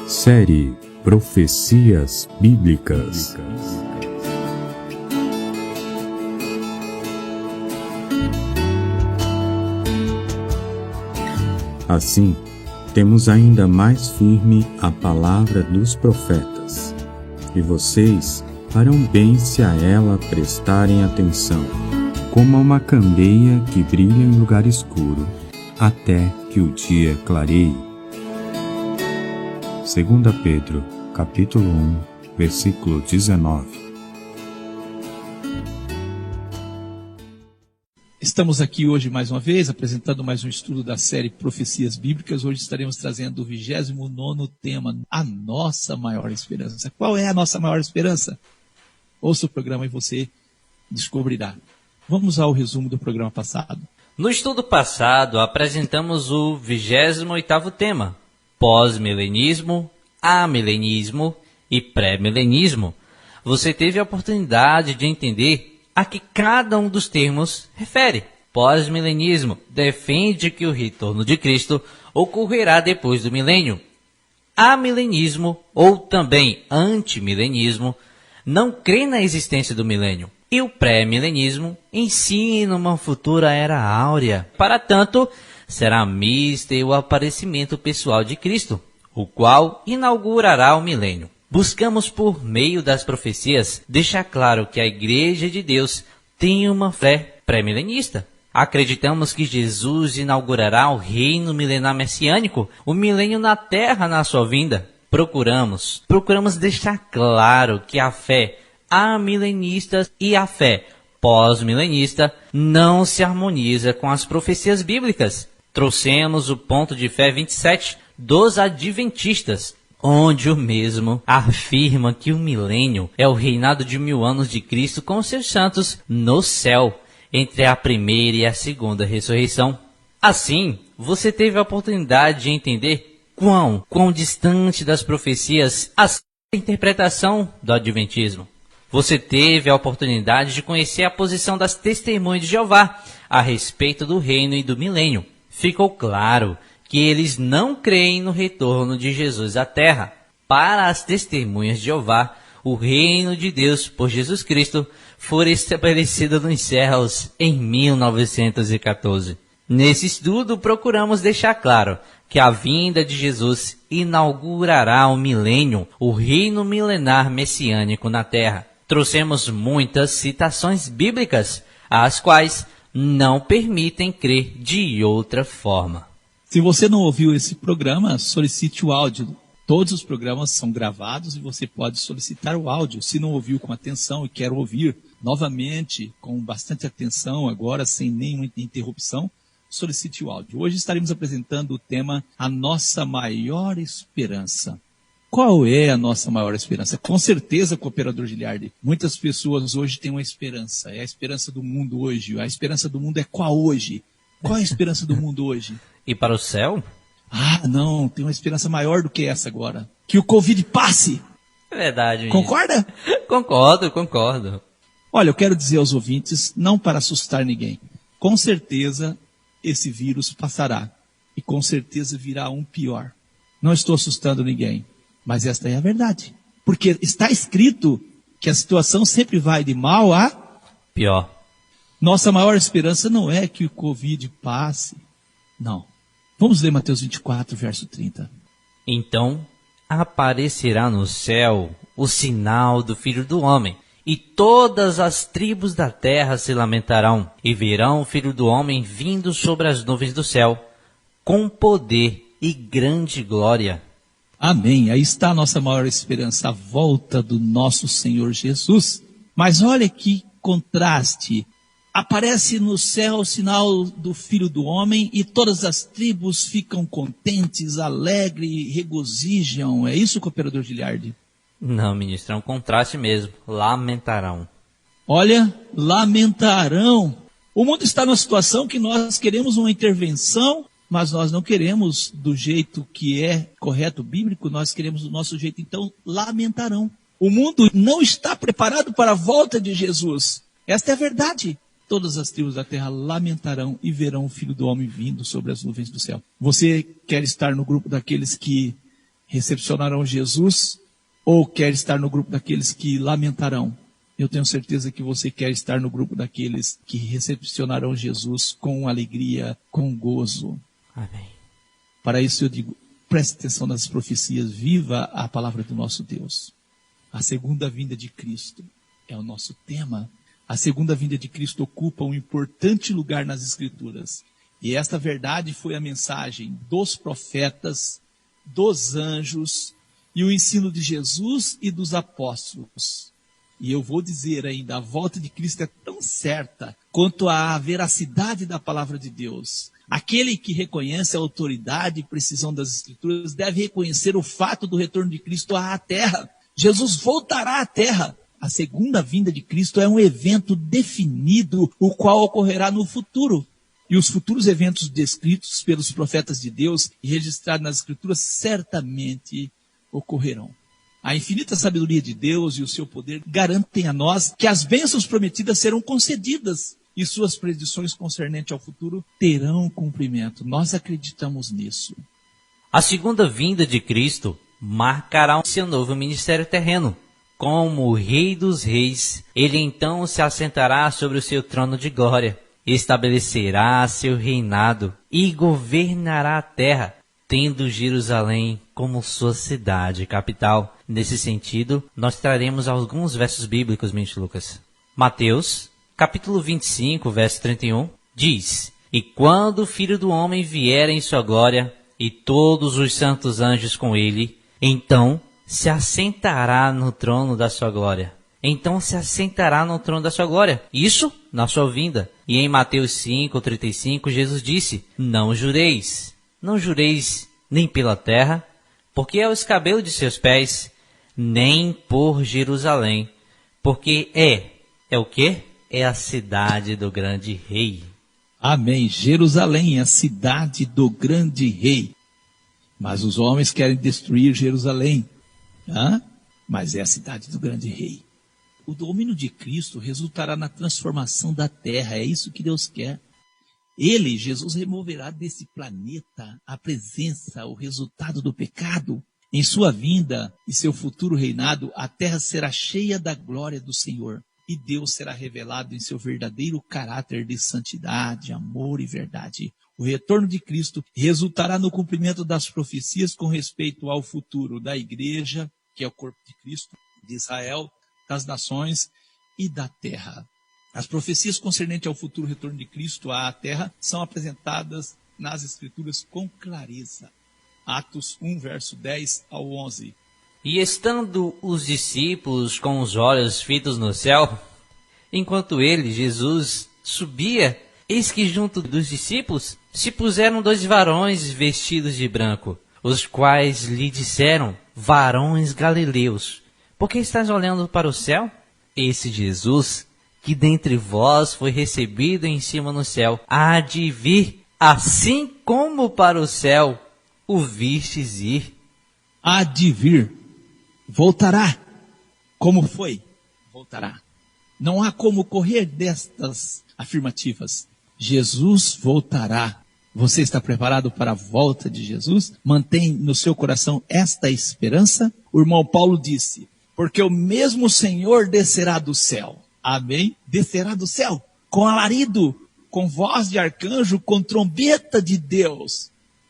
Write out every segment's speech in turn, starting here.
Série Profecias Bíblicas. Assim, temos ainda mais firme a palavra dos profetas, e vocês farão bem se a ela prestarem atenção, como a uma candeia que brilha em lugar escuro, até que o dia clareie. 2 Pedro, capítulo 1, versículo 19. Estamos aqui hoje mais uma vez, apresentando mais um estudo da série Profecias Bíblicas. Hoje estaremos trazendo o 29º tema, a nossa maior esperança. Qual é a nossa maior esperança? Ouça o programa e você descobrirá. Vamos ao resumo do programa passado. No estudo passado, apresentamos o 28º tema, pós-milenismo, amilenismo e pré-milenismo. Você teve a oportunidade de entender a que cada um dos termos refere. Pós-milenismo defende que o retorno de Cristo ocorrerá depois do milênio. Amilenismo, ou também antimilenismo, não crê na existência do milênio. E o pré-milenismo ensina uma futura era áurea. Para tanto, será míster o aparecimento pessoal de Cristo, o qual inaugurará o milênio. Buscamos, por meio das profecias, deixar claro que a Igreja de Deus tem uma fé pré-milenista. Acreditamos que Jesus inaugurará o reino milenar messiânico, o milênio na terra na sua vinda. Procuramos deixar claro que a fé amilenista e a fé pós-milenista não se harmoniza com as profecias bíblicas. Trouxemos o ponto de fé 27 dos adventistas, onde o mesmo afirma que o milênio é o reinado de 1000 anos de Cristo com seus santos no céu, entre a primeira e a segunda ressurreição. Assim, você teve a oportunidade de entender quão distante das profecias a interpretação do adventismo. Você teve a oportunidade de conhecer a posição das testemunhas de Jeová a respeito do reino e do milênio. Ficou claro que eles não creem no retorno de Jesus à terra. Para as testemunhas de Jeová, o reino de Deus por Jesus Cristo foi estabelecido nos céus em 1914. Nesse estudo, procuramos deixar claro que a vinda de Jesus inaugurará o milênio, o reino milenar messiânico na terra. Trouxemos muitas citações bíblicas, as quais não permitem crer de outra forma. Se você não ouviu esse programa, solicite o áudio. Todos os programas são gravados e você pode solicitar o áudio. Se não ouviu com atenção e quer ouvir novamente, com bastante atenção, agora sem nenhuma interrupção, solicite o áudio. Hoje estaremos apresentando o tema A Nossa Maior Esperança. Qual é a nossa maior esperança? Com certeza, cooperador Giliardi, muitas pessoas hoje têm uma esperança. É a esperança do mundo hoje. A esperança do mundo é qual hoje? Qual é a esperança do mundo hoje? E para o céu? Ah, não, tem uma esperança maior do que essa agora. Que o Covid passe. É verdade, ministro. Concorda? Concordo. Olha, eu quero dizer aos ouvintes, não para assustar ninguém. Com certeza, esse vírus passará. E com certeza virá um pior. Não estou assustando ninguém. Mas esta é a verdade. Porque está escrito que a situação sempre vai de mal a pior. Nossa maior esperança não é que o Covid passe. Não. Vamos ler Mateus 24, verso 30. Então aparecerá no céu o sinal do Filho do Homem, e todas as tribos da terra se lamentarão, e verão o Filho do Homem vindo sobre as nuvens do céu, com poder e grande glória. Amém. Aí está a nossa maior esperança, a volta do nosso Senhor Jesus. Mas olha que contraste. Aparece no céu o sinal do Filho do Homem e todas as tribos ficam contentes, alegres, regozijam. É isso, cooperador Giliardi? Não, ministro, é um contraste mesmo. Lamentarão. Olha, lamentarão. O mundo está numa situação que nós queremos uma intervenção mas nós não queremos do jeito que é correto bíblico, nós queremos do nosso jeito, então lamentarão. O mundo não está preparado para a volta de Jesus. Esta é a verdade. Todas as tribos da terra lamentarão e verão o Filho do Homem vindo sobre as nuvens do céu. Você quer estar no grupo daqueles que recepcionarão Jesus ou quer estar no grupo daqueles que lamentarão? Eu tenho certeza que você quer estar no grupo daqueles que recepcionarão Jesus com alegria, com gozo. Amém. Para isso eu digo, preste atenção nas profecias, viva a palavra do nosso Deus. A segunda vinda de Cristo é o nosso tema. A segunda vinda de Cristo ocupa um importante lugar nas Escrituras. E esta verdade foi a mensagem dos profetas, dos anjos e o ensino de Jesus e dos apóstolos. E eu vou dizer ainda, a volta de Cristo é tão certa quanto a veracidade da palavra de Deus. Aquele que reconhece a autoridade e precisão das Escrituras deve reconhecer o fato do retorno de Cristo à terra. Jesus voltará à terra. A segunda vinda de Cristo é um evento definido, o qual ocorrerá no futuro. E os futuros eventos descritos pelos profetas de Deus e registrados nas Escrituras certamente ocorrerão. A infinita sabedoria de Deus e o seu poder garantem a nós que as bênçãos prometidas serão concedidas e suas predições concernentes ao futuro terão cumprimento. Nós acreditamos nisso. A segunda vinda de Cristo marcará seu novo ministério terreno. Como o Rei dos Reis, ele então se assentará sobre o seu trono de glória, estabelecerá seu reinado e governará a terra, tendo Jerusalém como sua cidade capital. Nesse sentido, nós traremos alguns versos bíblicos, mente Lucas. Mateus, capítulo 25, verso 31, diz: E quando o Filho do Homem vier em sua glória, e todos os santos anjos com ele, então se assentará no trono da sua glória. Então se assentará no trono da sua glória. Isso na sua vinda. E em Mateus 5:35, Jesus disse: Não jureis. Não jureis nem pela terra, porque é o escabelo de seus pés, nem por Jerusalém, porque é o quê? É a cidade do grande rei. Amém. Jerusalém é a cidade do grande rei. Mas os homens querem destruir Jerusalém. Mas é a cidade do grande rei. O domínio de Cristo resultará na transformação da terra. É isso que Deus quer. Ele, Jesus, removerá desse planeta a presença, o resultado do pecado. Em sua vinda e seu futuro reinado, a terra será cheia da glória do Senhor. E Deus será revelado em seu verdadeiro caráter de santidade, amor e verdade. O retorno de Cristo resultará no cumprimento das profecias com respeito ao futuro da igreja, que é o corpo de Cristo, de Israel, das nações e da terra. As profecias concernentes ao futuro retorno de Cristo à terra são apresentadas nas Escrituras com clareza. Atos 1, verso 10 ao 11. E estando os discípulos com os olhos fitos no céu, enquanto ele, Jesus, subia, eis que junto dos discípulos se puseram 2 varões vestidos de branco, os quais lhe disseram: Varões galileus, por que estás olhando para o céu? Esse Jesus, que dentre vós foi recebido em cima no céu, há de vir, assim como para o céu o vistes ir. Há de vir. Voltará. Como foi? Voltará. Não há como correr destas afirmativas. Jesus voltará. Você está preparado para a volta de Jesus? Mantém no seu coração esta esperança? O irmão Paulo disse: porque o mesmo Senhor descerá do céu. Amém? Descerá do céu com alarido, com voz de arcanjo, com trombeta de Deus.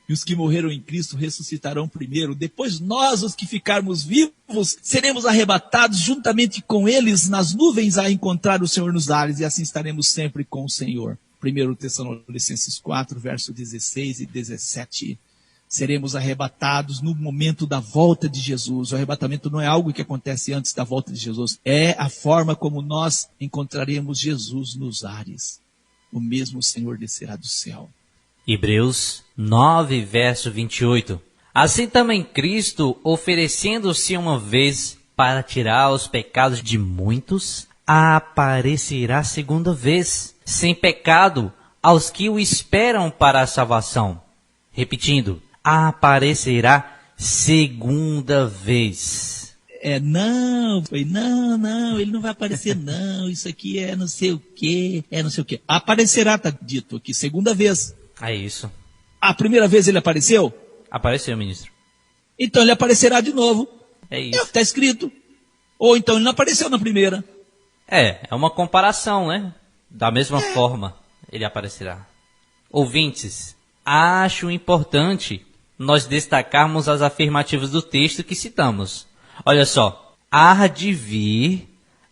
E os que morreram em Cristo ressuscitarão primeiro. Depois nós, os que ficarmos vivos, seremos arrebatados juntamente com eles nas nuvens a encontrar o Senhor nos ares. E assim estaremos sempre com o Senhor. 1 Tessalonicenses 4, verso 16 e 17. Seremos arrebatados no momento da volta de Jesus. O arrebatamento não é algo que acontece antes da volta de Jesus. É a forma como nós encontraremos Jesus nos ares. O mesmo Senhor descerá do céu. Hebreus 9, verso 28. Assim também Cristo, oferecendo-se uma vez para tirar os pecados de muitos, aparecerá segunda vez, sem pecado, aos que o esperam para a salvação. Repetindo, aparecerá segunda vez. Não, ele não vai aparecer não, isso aqui é não sei o quê, Aparecerá, tá dito aqui, segunda vez. É isso. A primeira vez ele apareceu? Apareceu, ministro. Então ele aparecerá de novo. É isso. Está escrito. Ou então ele não apareceu na primeira. É uma comparação, né? Da mesma forma, ele aparecerá. Ouvintes, acho importante nós destacarmos as afirmativas do texto que citamos. Olha só. Há de vir,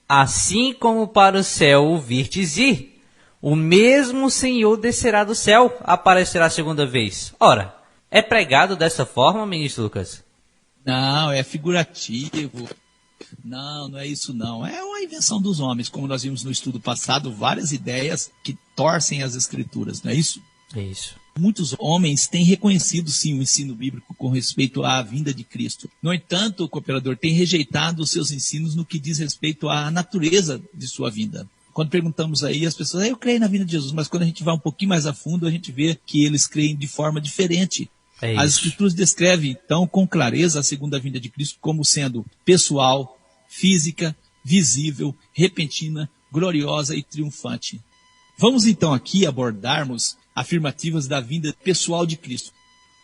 assim como para o céu o virtes ir, o mesmo Senhor descerá do céu, aparecerá a segunda vez. Ora, é pregado dessa forma, ministro Lucas? Não, é figurativo. Não é isso não. É uma invenção dos homens, como nós vimos no estudo passado, várias ideias que torcem as escrituras, não é isso? É isso. Muitos homens têm reconhecido, sim, o ensino bíblico com respeito à vinda de Cristo. No entanto, o cooperador tem rejeitado os seus ensinos no que diz respeito à natureza de sua vinda. Quando perguntamos aí, as pessoas, eu creio na vinda de Jesus, mas quando a gente vai um pouquinho mais a fundo, a gente vê que eles creem de forma diferente. As escrituras descrevem, então, com clareza a segunda vinda de Cristo como sendo pessoal, física, visível, repentina, gloriosa e triunfante. Vamos então aqui abordarmos afirmativas da vinda pessoal de Cristo.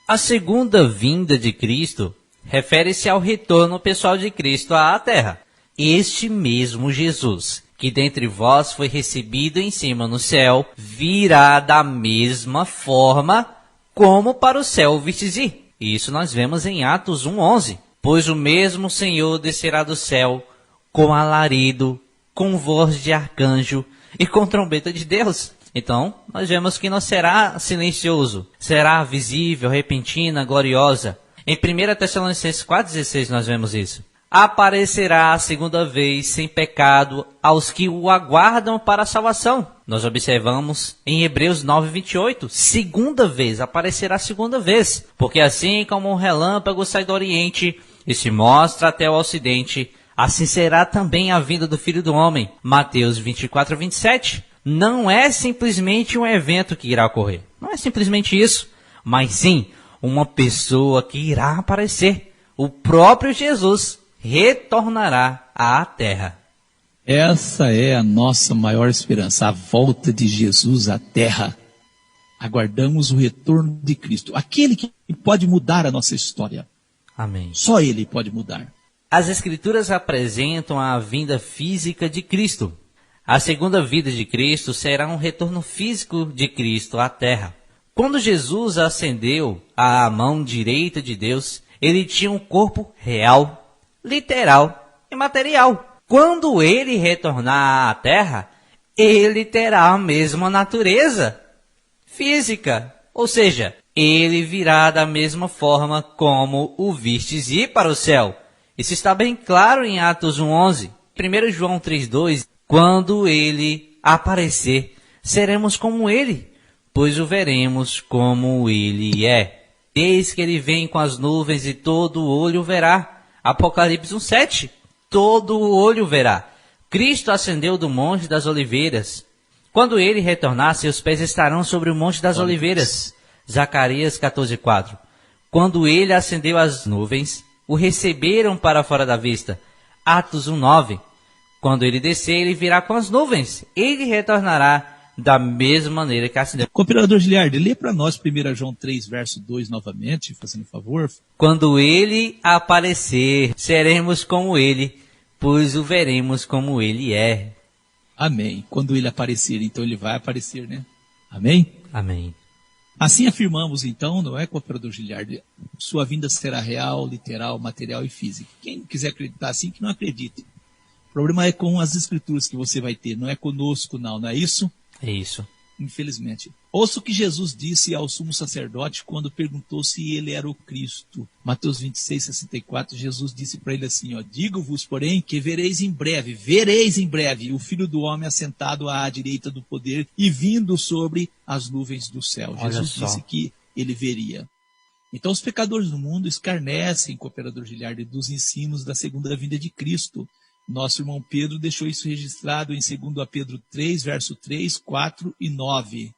A segunda vinda de Cristo refere-se ao retorno pessoal de Cristo à terra. Este mesmo Jesus, que dentre vós foi recebido em cima no céu, virá da mesma forma como para o céu vistes ir. Isso nós vemos em Atos 1:11. Pois o mesmo Senhor descerá do céu com alarido, com voz de arcanjo e com trombeta de Deus. Então, nós vemos que não será silencioso, será visível, repentina, gloriosa. Em 1 Tessalonicenses 4,16 nós vemos isso. Aparecerá a segunda vez sem pecado aos que o aguardam para a salvação. Nós observamos em Hebreus 9:28, segunda vez, aparecerá a segunda vez. Porque assim como um relâmpago sai do oriente e se mostra até o ocidente, assim será também a vinda do Filho do Homem. Mateus 24:27. Não é simplesmente um evento que irá ocorrer. Não é simplesmente isso. Mas sim, uma pessoa que irá aparecer. O próprio Jesus retornará à terra. Essa é a nossa maior esperança, a volta de Jesus à terra. Aguardamos o retorno de Cristo, aquele que pode mudar a nossa história. Amém. Só Ele pode mudar. As Escrituras apresentam a vinda física de Cristo. A segunda vinda de Cristo será um retorno físico de Cristo à terra. Quando Jesus ascendeu à mão direita de Deus, ele tinha um corpo real, literal e material. Quando ele retornar à terra, ele terá a mesma natureza física, ou seja, ele virá da mesma forma como o vistes ir para o céu. Isso está bem claro em Atos 1:11. 1 João 3:2, quando ele aparecer, seremos como ele, pois o veremos como ele é. Eis que ele vem com as nuvens e todo olho verá. Apocalipse 1:7, todo olho verá. Cristo ascendeu do Monte das Oliveiras. Quando ele retornar, seus pés estarão sobre o Monte das Oliveiras. Zacarias 14:4. Quando ele ascendeu às nuvens, o receberam para fora da vista. Atos 1:9. Quando ele descer, ele virá com as nuvens. Ele retornará da mesma maneira que ascendeu. Cooperador Giliardi, lê para nós 1 João 3, verso 2 novamente, fazendo um favor. Quando ele aparecer, seremos como ele, pois o veremos como ele é. Amém. Quando ele aparecer, então ele vai aparecer, né? Amém? Amém. Assim afirmamos, então, não é, cooperador Giliardi? Sua vinda será real, literal, material e física. Quem quiser acreditar assim, que não acredite. O problema é com as escrituras que você vai ter, não é conosco, não é isso? É isso. Infelizmente. Ouça o que Jesus disse ao sumo sacerdote quando perguntou se ele era o Cristo. Mateus 26:64, Jesus disse para ele assim, digo-vos, porém, que vereis em breve, o Filho do Homem assentado à direita do poder e vindo sobre as nuvens do céu. Jesus disse que ele veria. Então os pecadores do mundo escarnecem, cooperador Giliardi, dos ensinos da segunda vinda de Cristo. Nosso irmão Pedro deixou isso registrado em 2 Pedro 3, verso 3, 4 e 9.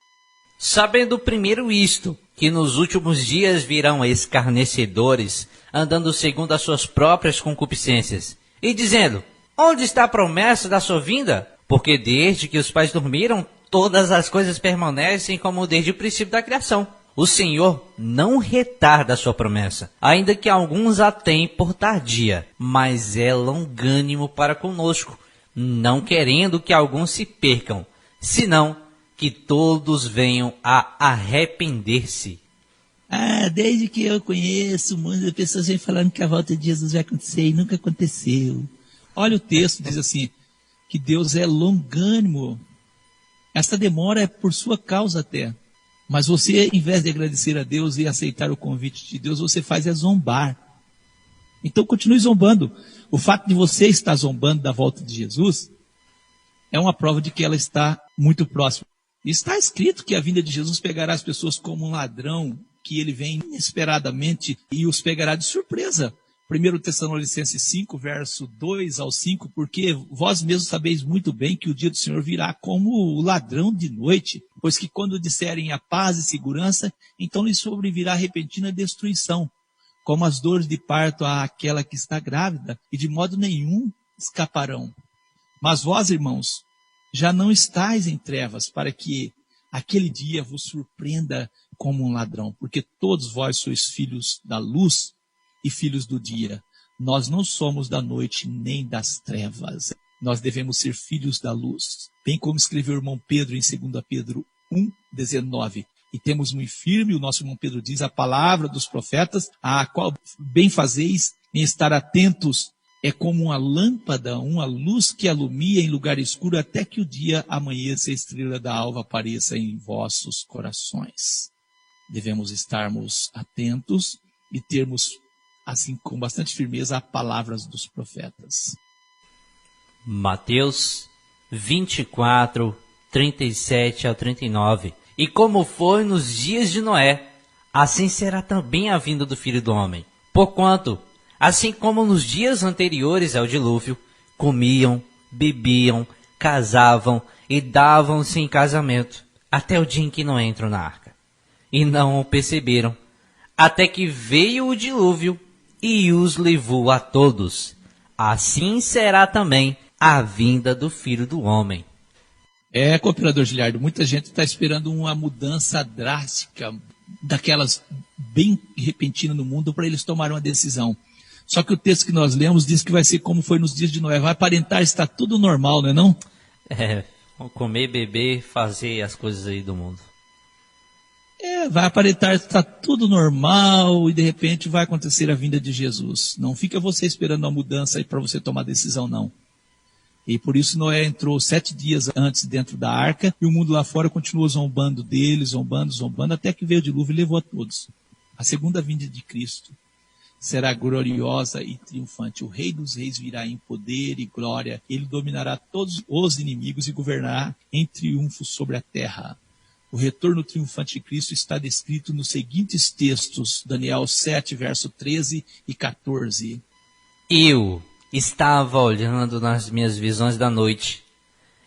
Sabendo primeiro isto, que nos últimos dias virão escarnecedores, andando segundo as suas próprias concupiscências, e dizendo: onde está a promessa da sua vinda? Porque desde que os pais dormiram, todas as coisas permanecem como desde o princípio da criação. O Senhor não retarda a sua promessa, ainda que alguns a tenham por tardia, mas é longânimo para conosco, não querendo que alguns se percam, senão que todos venham a arrepender-se. Desde que eu conheço, muitas pessoas vêm falando que a volta de Jesus vai acontecer e nunca aconteceu. Olha o texto, diz assim, que Deus é longânimo. Essa demora é por sua causa até. Mas você, em vez de agradecer a Deus e aceitar o convite de Deus, você faz é zombar. Então continue zombando. O fato de você estar zombando da volta de Jesus é uma prova de que ela está muito próxima. Está escrito que a vinda de Jesus pegará as pessoas como um ladrão, que ele vem inesperadamente e os pegará de surpresa. 1 Tessalonicenses 5, verso 2 ao 5, porque vós mesmos sabeis muito bem que o dia do Senhor virá como o ladrão de noite, pois que quando disserem a paz e segurança, então lhes sobrevirá repentina destruição, como as dores de parto àquela que está grávida, e de modo nenhum escaparão. Mas vós, irmãos, já não estáis em trevas, para que aquele dia vos surpreenda como um ladrão, porque todos vós sois filhos da luz e filhos do dia. Nós não somos da noite nem das trevas. Nós devemos ser filhos da luz. Bem como escreveu o irmão Pedro em 2 Pedro 1:19. E temos muito firme, o nosso irmão Pedro diz, a palavra dos profetas, a qual bem fazeis em estar atentos. É como uma lâmpada, uma luz que alumia em lugar escuro até que o dia amanheça e a estrela da alva apareça em vossos corações. Devemos estarmos atentos e termos, assim, com bastante firmeza, as palavras dos profetas. Mateus 24, 37 ao 39. E como foi nos dias de Noé, assim será também a vinda do Filho do Homem. Porquanto, assim como nos dias anteriores ao dilúvio, comiam, bebiam, casavam e davam-se em casamento, até o dia em que não entram na arca. E não o perceberam, até que veio o dilúvio e os levou a todos. Assim será também a vinda do Filho do Homem. Cooperador Giliardo, muita gente está esperando uma mudança drástica, daquelas bem repentina no mundo, para eles tomarem uma decisão. Só que o texto que nós lemos diz que vai ser como foi nos dias de Noé. Vai aparentar estar tudo normal, não é não? Comer, beber, fazer as coisas aí do mundo. Vai aparentar estar tudo normal e de repente vai acontecer a vinda de Jesus. Não fica você esperando uma mudança aí para você tomar decisão, não. E por isso Noé entrou 7 dias antes dentro da arca e o mundo lá fora continuou zombando dele, zombando, até que veio o dilúvio e levou a todos. A segunda vinda de Cristo será gloriosa e triunfante. O Rei dos Reis virá em poder e glória. Ele dominará todos os inimigos e governará em triunfo sobre a terra. O retorno triunfante de Cristo está descrito nos seguintes textos, Daniel 7, verso 13 e 14. Eu estava olhando nas minhas visões da noite,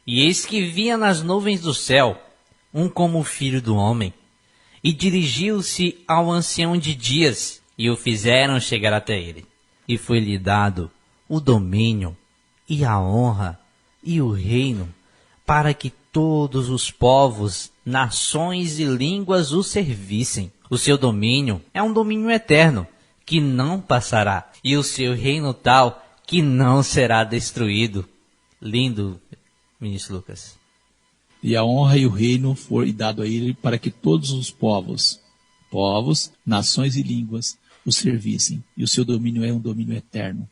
e eis que via nas nuvens do céu um como o Filho do Homem, e dirigiu-se ao ancião de dias, e o fizeram chegar até ele. E foi-lhe dado o domínio, e a honra, e o reino, para que todos os povos, nações e línguas o servissem. O seu domínio é um domínio eterno, que não passará, e o seu reino tal, que não será destruído. Lindo, ministro Lucas. E a honra e o reino foi dado a ele para que todos os povos, nações e línguas o servissem. E o seu domínio é um domínio eterno.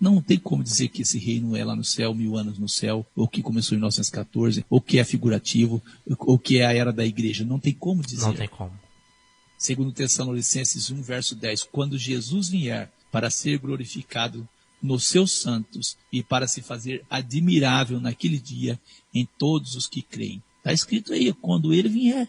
Não tem como dizer que esse reino é lá no céu, 1000 anos no céu, ou que começou em 1914, ou que é figurativo, ou que é a era da igreja. Não tem como dizer. Não tem como. Segundo Tessalonicenses 1, verso 10, quando Jesus vier para ser glorificado nos seus santos e para se fazer admirável naquele dia em todos os que creem. Está escrito aí, quando ele vier.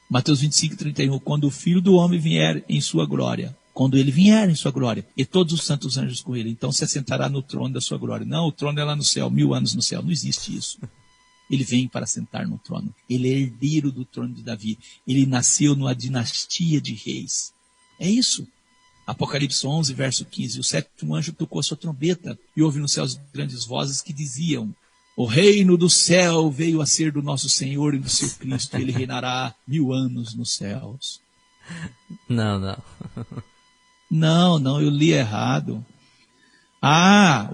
Mateus 25, 31, quando o Filho do Homem vier em sua glória. Quando ele vier em sua glória, e todos os santos anjos com ele, então se assentará no trono da sua glória. Não, o trono é lá no céu, 1000 anos no céu, não existe isso. Ele vem para sentar no trono. Ele é herdeiro do trono de Davi. Ele nasceu numa dinastia de reis. É isso. Apocalipse 11, verso 15. O sétimo anjo tocou a sua trombeta e houve nos céus grandes vozes que diziam: o reino do céu veio a ser do nosso Senhor e do seu Cristo. Ele reinará 1000 anos nos céus. Não. Não, eu li errado.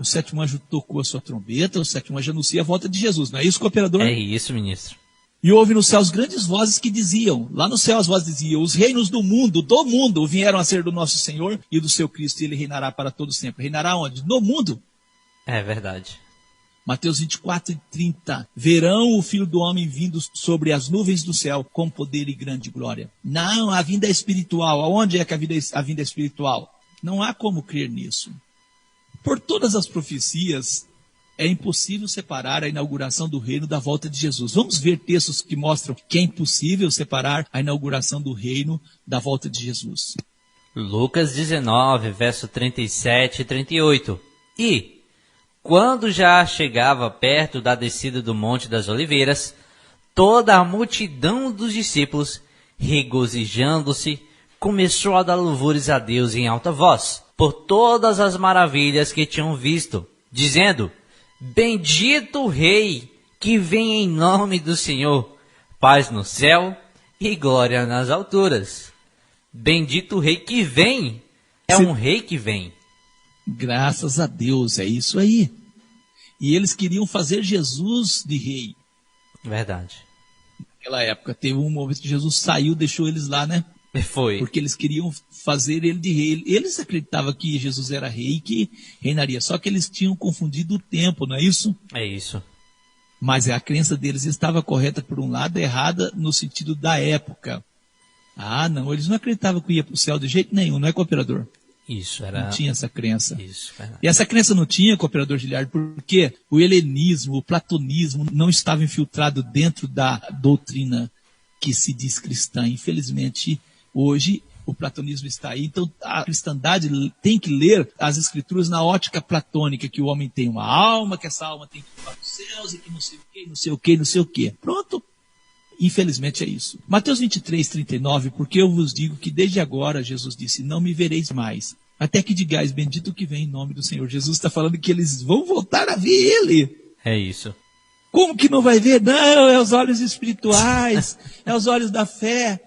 O sétimo anjo tocou a sua trombeta, o sétimo anjo anuncia a volta de Jesus. Não é isso, cooperador? É isso, ministro. E houve nos céus grandes vozes que diziam, lá no céu as vozes diziam: os reinos do mundo vieram a ser do nosso Senhor e do seu Cristo, e ele reinará para todo sempre. Reinará onde? No mundo. É verdade. Mateus 24 e 30. Verão o Filho do Homem vindo sobre as nuvens do céu com poder e grande glória. Não, a vinda é espiritual. Aonde é que a vinda é espiritual? Não há como crer nisso. Por todas as profecias, é impossível separar a inauguração do reino da volta de Jesus. Vamos ver textos que mostram que é impossível separar a inauguração do reino da volta de Jesus. Lucas 19, verso 37 e 38. E, quando já chegava perto da descida do Monte das Oliveiras, toda a multidão dos discípulos, regozijando-se, começou a dar louvores a Deus em alta voz, por todas as maravilhas que tinham visto, dizendo: bendito o Rei que vem em nome do Senhor, paz no céu e glória nas alturas. Bendito o Rei que vem, um Rei que vem. Graças a Deus, é isso aí. E eles queriam fazer Jesus de rei. Verdade. Naquela época, teve um momento que Jesus saiu, deixou eles lá, né? Foi. Porque eles queriam fazer ele de rei. Eles acreditavam que Jesus era rei e que reinaria. Só que eles tinham confundido o tempo, não é isso? É isso. Mas a crença deles estava correta por um lado, errada no sentido da época. Não, eles não acreditavam que ia para o céu de jeito nenhum, não é, cooperador? Isso, era... Não tinha essa crença. Isso, verdade. E essa crença não tinha, cooperador Giliardo, porque o helenismo, o platonismo não estava infiltrado dentro da doutrina que se diz cristã. Infelizmente, hoje o platonismo está aí. Então a cristandade tem que ler as escrituras na ótica platônica, que o homem tem uma alma, que essa alma tem que ir para os céus e que não sei o quê, não sei o quê, não sei o quê. Pronto. Infelizmente é isso. Mateus 23, 39, porque eu vos digo que desde agora, Jesus disse, não me vereis mais, até que digais, bendito o que vem em nome do Senhor. Jesus está falando que eles vão voltar a ver Ele. É isso. Como que não vai ver? Não, é os olhos espirituais, é os olhos da fé.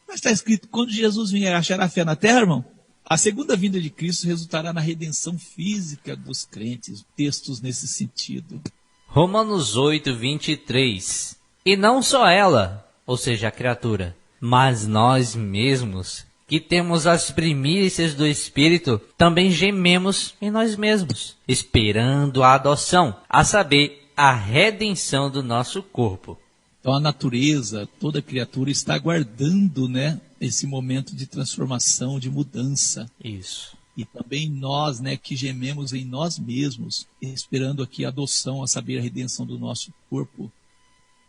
Mas está escrito, quando Jesus vier, achará fé na terra, irmão? A segunda vinda de Cristo resultará na redenção física dos crentes. Textos nesse sentido. Romanos 8, 23. E não só ela, ou seja, a criatura, mas nós mesmos, que temos as primícias do Espírito, também gememos em nós mesmos, esperando a adoção, a saber, a redenção do nosso corpo. Então a natureza, toda criatura está aguardando, né, esse momento de transformação, de mudança. Isso. E também nós, né, que gememos em nós mesmos, esperando aqui a adoção, a saber, a redenção do nosso corpo.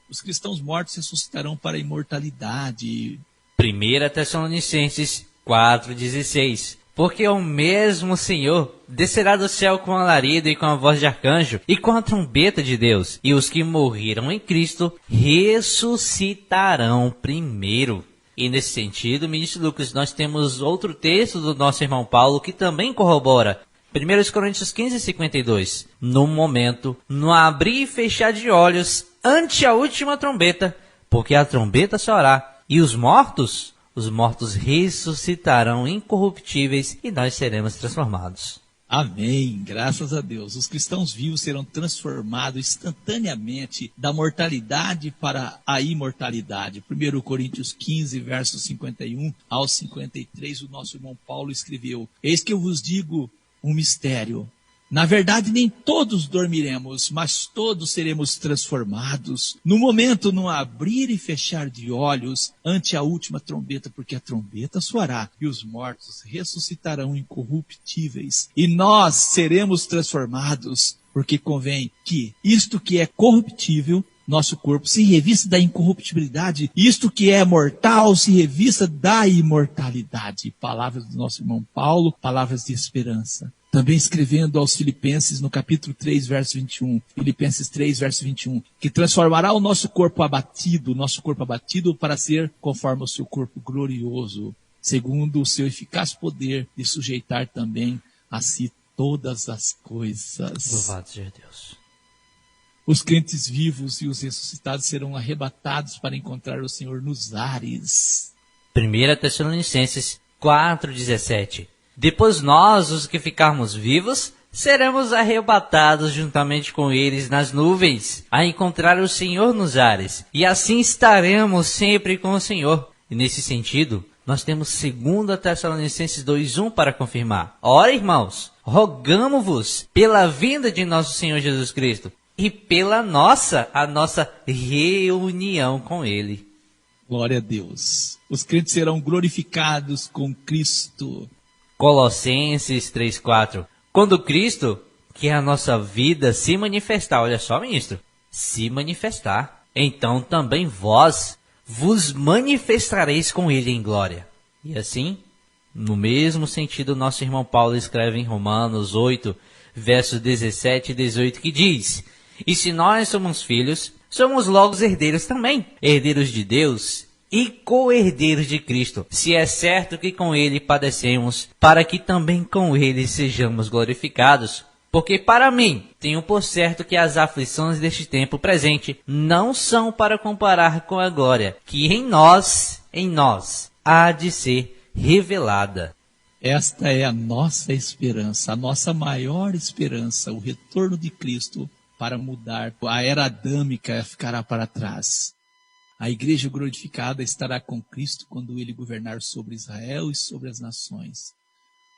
Os cristãos mortos ressuscitarão para a imortalidade. 1 Tessalonicenses 4,16. Porque o mesmo Senhor descerá do céu com alarido e com a voz de arcanjo e com a trombeta de Deus. E os que morreram em Cristo ressuscitarão primeiro. E nesse sentido, ministro Lucas, nós temos outro texto do nosso irmão Paulo que também corrobora. 1 Coríntios 15, 52. No momento, no abrir e fechar de olhos, ante a última trombeta, porque a trombeta soará, e os mortos ressuscitarão incorruptíveis, e nós seremos transformados. Amém, graças a Deus. Os cristãos vivos serão transformados instantaneamente da mortalidade para a imortalidade. 1 Coríntios 15, versos 51 ao 53, o nosso irmão Paulo escreveu: eis que eu vos digo um mistério. Na verdade, nem todos dormiremos, mas todos seremos transformados. No momento, no abrir e fechar de olhos, ante a última trombeta, porque a trombeta soará, e os mortos ressuscitarão incorruptíveis. E nós seremos transformados, porque convém que isto que é corruptível, nosso corpo, se revista da incorruptibilidade, isto que é mortal se revista da imortalidade. Palavras do nosso irmão Paulo, palavras de esperança. Também escrevendo aos Filipenses, no capítulo 3, verso 21, Filipenses 3, verso 21, que transformará o nosso corpo abatido para ser conforme o seu corpo glorioso, segundo o seu eficaz poder de sujeitar também a si todas as coisas. Louvado seja Deus. Os crentes vivos e os ressuscitados serão arrebatados para encontrar o Senhor nos ares. 1 Tessalonicenses 4,17. Depois nós, os que ficarmos vivos, seremos arrebatados juntamente com eles nas nuvens, a encontrar o Senhor nos ares, e assim estaremos sempre com o Senhor. E nesse sentido, nós temos 2 Tessalonicenses 2,1 para confirmar. Ora, irmãos, rogamo-vos pela vinda de nosso Senhor Jesus Cristo e pela a nossa reunião com Ele. Glória a Deus. Os crentes serão glorificados com Cristo. Colossenses 3,4. Quando Cristo, que é a nossa vida, se manifestar, olha só, ministro, se manifestar, então também vós vos manifestareis com Ele em glória. E assim, no mesmo sentido, nosso irmão Paulo escreve em Romanos 8, versos 17 e 18, que diz: E se nós somos filhos, somos logo herdeiros também, herdeiros de Deus e co-herdeiros de Cristo, se é certo que com Ele padecemos, para que também com Ele sejamos glorificados. Porque para mim, tenho por certo que as aflições deste tempo presente não são para comparar com a glória, que em nós, há de ser revelada. Esta é a nossa esperança, a nossa maior esperança, o retorno de Cristo para mudar. A era adâmica ficará para trás. A igreja glorificada estará com Cristo quando ele governar sobre Israel e sobre as nações.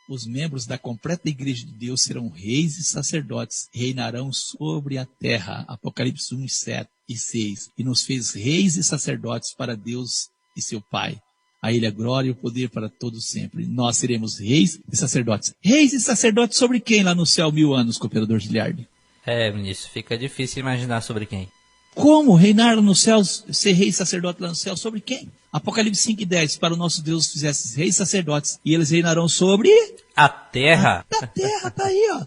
Os membros da completa igreja de Deus serão reis e sacerdotes, reinarão sobre a terra. Apocalipse 1, 7 e 6. E nos fez reis e sacerdotes para Deus e seu Pai. A ele a glória e o poder para todos sempre. Nós seremos reis e sacerdotes. Reis e sacerdotes sobre quem lá no céu 1000 anos, cooperador Giliardi? Ministro, fica difícil imaginar sobre quem. Como reinar no céu, ser rei e sacerdote lá no céu, sobre quem? Apocalipse 5 e 10, para o nosso Deus fizesse reis e sacerdotes, e eles reinarão sobre... a terra. A terra, tá aí, ó.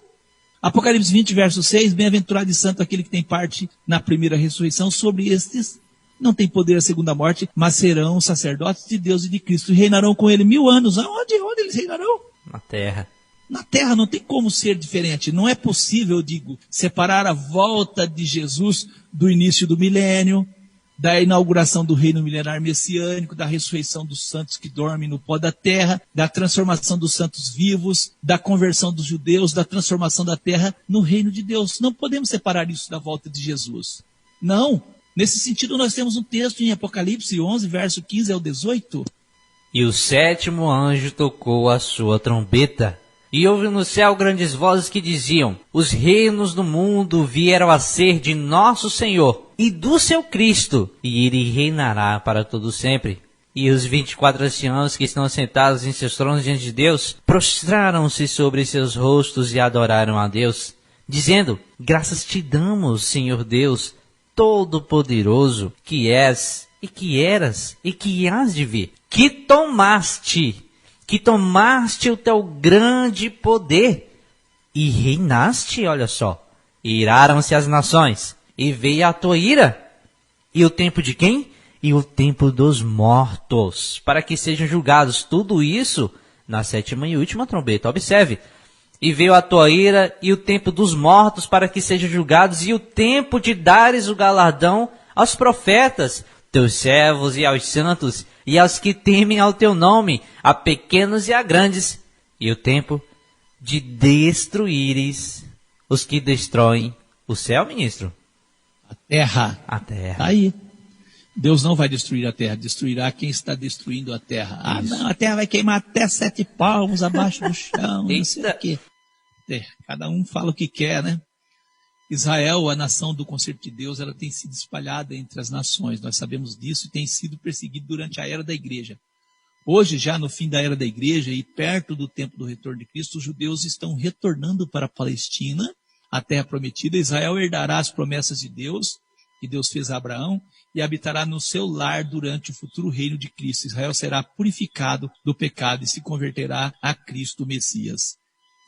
Apocalipse 20, verso 6, bem-aventurado e santo aquele que tem parte na primeira ressurreição, sobre estes não tem poder a segunda morte, mas serão sacerdotes de Deus e de Cristo, e reinarão com ele 1000 anos. Onde eles reinarão? Na terra. Na terra não tem como ser diferente. Não é possível, separar a volta de Jesus do início do milênio, da inauguração do reino milenar messiânico, da ressurreição dos santos que dormem no pó da terra, da transformação dos santos vivos, da conversão dos judeus, da transformação da terra no reino de Deus. Não podemos separar isso da volta de Jesus. Não. Nesse sentido, nós temos um texto em Apocalipse 11, verso 15 ao 18. E o 7º anjo tocou a sua trombeta. E houve no céu grandes vozes que diziam: os reinos do mundo vieram a ser de nosso Senhor e do seu Cristo, e ele reinará para todo sempre. E os 24 anciãos que estão sentados em seus tronos diante de Deus, prostraram-se sobre seus rostos e adoraram a Deus, dizendo: graças te damos, Senhor Deus, Todo-Poderoso, que és, e que eras, e que hás de vir, que tomaste o teu grande poder e reinaste, olha só. Iraram-se as nações e veio a tua ira. E o tempo de quem? E o tempo dos mortos, para que sejam julgados. Tudo isso na 7ª e última trombeta. Observe. E veio a tua ira e o tempo dos mortos, para que sejam julgados, e o tempo de dares o galardão aos profetas, teus servos, e aos santos, e aos que temem ao teu nome, a pequenos e a grandes, e o tempo de destruíres os que destroem o céu, ministro? A terra. A terra. Tá aí. Deus não vai destruir a terra, destruirá quem está destruindo a terra. Ah, não, a terra vai queimar até 7 palmos abaixo do chão, não sei o quê. Cada um fala o que quer, né? Israel, a nação do concerto de Deus, ela tem sido espalhada entre as nações. Nós sabemos disso e tem sido perseguido durante a era da igreja. Hoje, já no fim da era da igreja e perto do tempo do retorno de Cristo, os judeus estão retornando para a Palestina, a terra prometida. Israel herdará as promessas de Deus, que Deus fez a Abraão, e habitará no seu lar durante o futuro reino de Cristo. Israel será purificado do pecado e se converterá a Cristo Messias.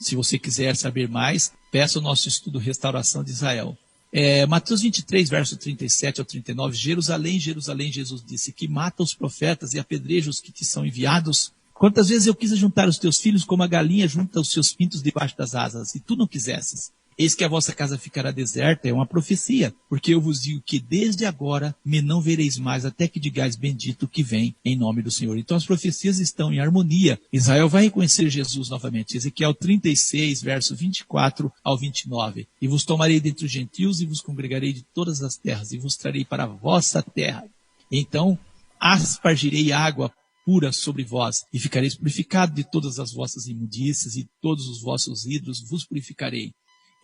Se você quiser saber mais, peça o nosso estudo Restauração de Israel. Mateus 23, verso 37 ao 39, Jerusalém, Jerusalém, Jesus disse, que mata os profetas e apedreja os que te são enviados. Quantas vezes eu quis juntar os teus filhos como a galinha junta os seus pintos debaixo das asas, e tu não quisesses. Eis que a vossa casa ficará deserta, é uma profecia, porque eu vos digo que desde agora me não vereis mais, até que digais bendito que vem em nome do Senhor. Então as profecias estão em harmonia. Israel vai reconhecer Jesus novamente. Ezequiel 36, verso 24 ao 29. E vos tomarei dentre os gentios e vos congregarei de todas as terras e vos trarei para a vossa terra. Então aspargirei água pura sobre vós, e ficareis purificados de todas as vossas imundícias, e todos os vossos ídolos vos purificarei.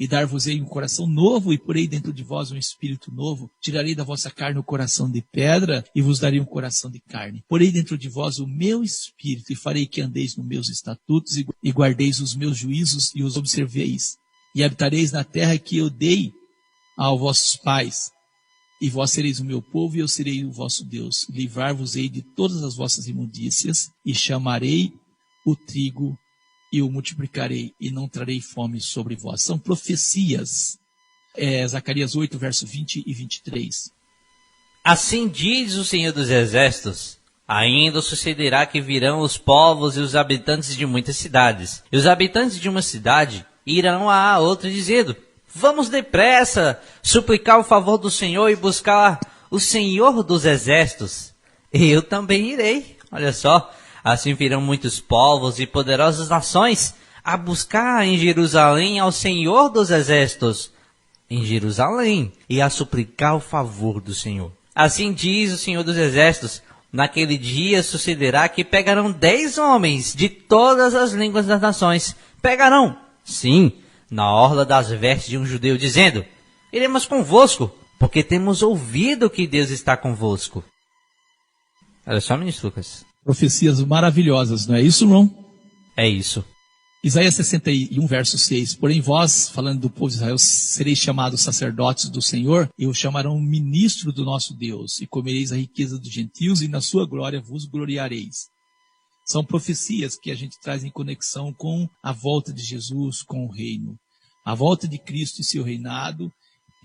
E dar-vos-ei um coração novo, e porei dentro de vós um espírito novo. Tirarei da vossa carne o coração de pedra, e vos darei um coração de carne. Porei dentro de vós o meu espírito, e farei que andeis nos meus estatutos, e guardeis os meus juízos, e os observeis. E habitareis na terra que eu dei aos vossos pais. E vós sereis o meu povo, e eu serei o vosso Deus. Livrar-vos-ei de todas as vossas imundícias, e chamarei o trigo, e o multiplicarei, e não trarei fome sobre vós. São profecias. Zacarias 8, verso 20 e 23. Assim diz o Senhor dos Exércitos, ainda sucederá que virão os povos e os habitantes de muitas cidades. E os habitantes de uma cidade irão a outra dizendo, vamos depressa, suplicar o favor do Senhor e buscar o Senhor dos Exércitos. Eu também irei, olha só. Assim virão muitos povos e poderosas nações a buscar em Jerusalém ao Senhor dos Exércitos, em Jerusalém, e a suplicar o favor do Senhor. Assim diz o Senhor dos Exércitos, naquele dia sucederá que pegarão 10 homens de todas as línguas das nações. Pegarão, sim, na orla das vestes de um judeu, dizendo, iremos convosco, porque temos ouvido que Deus está convosco. Olha só, ministro Lucas. Profecias maravilhosas, não é isso, irmão? É isso. Isaías 61, verso 6. Porém vós, falando do povo de Israel, sereis chamados sacerdotes do Senhor, e os chamarão ministro do nosso Deus, e comereis a riqueza dos gentios, e na sua glória vos gloriareis. São profecias que a gente traz em conexão com a volta de Jesus, com o reino. A volta de Cristo e seu reinado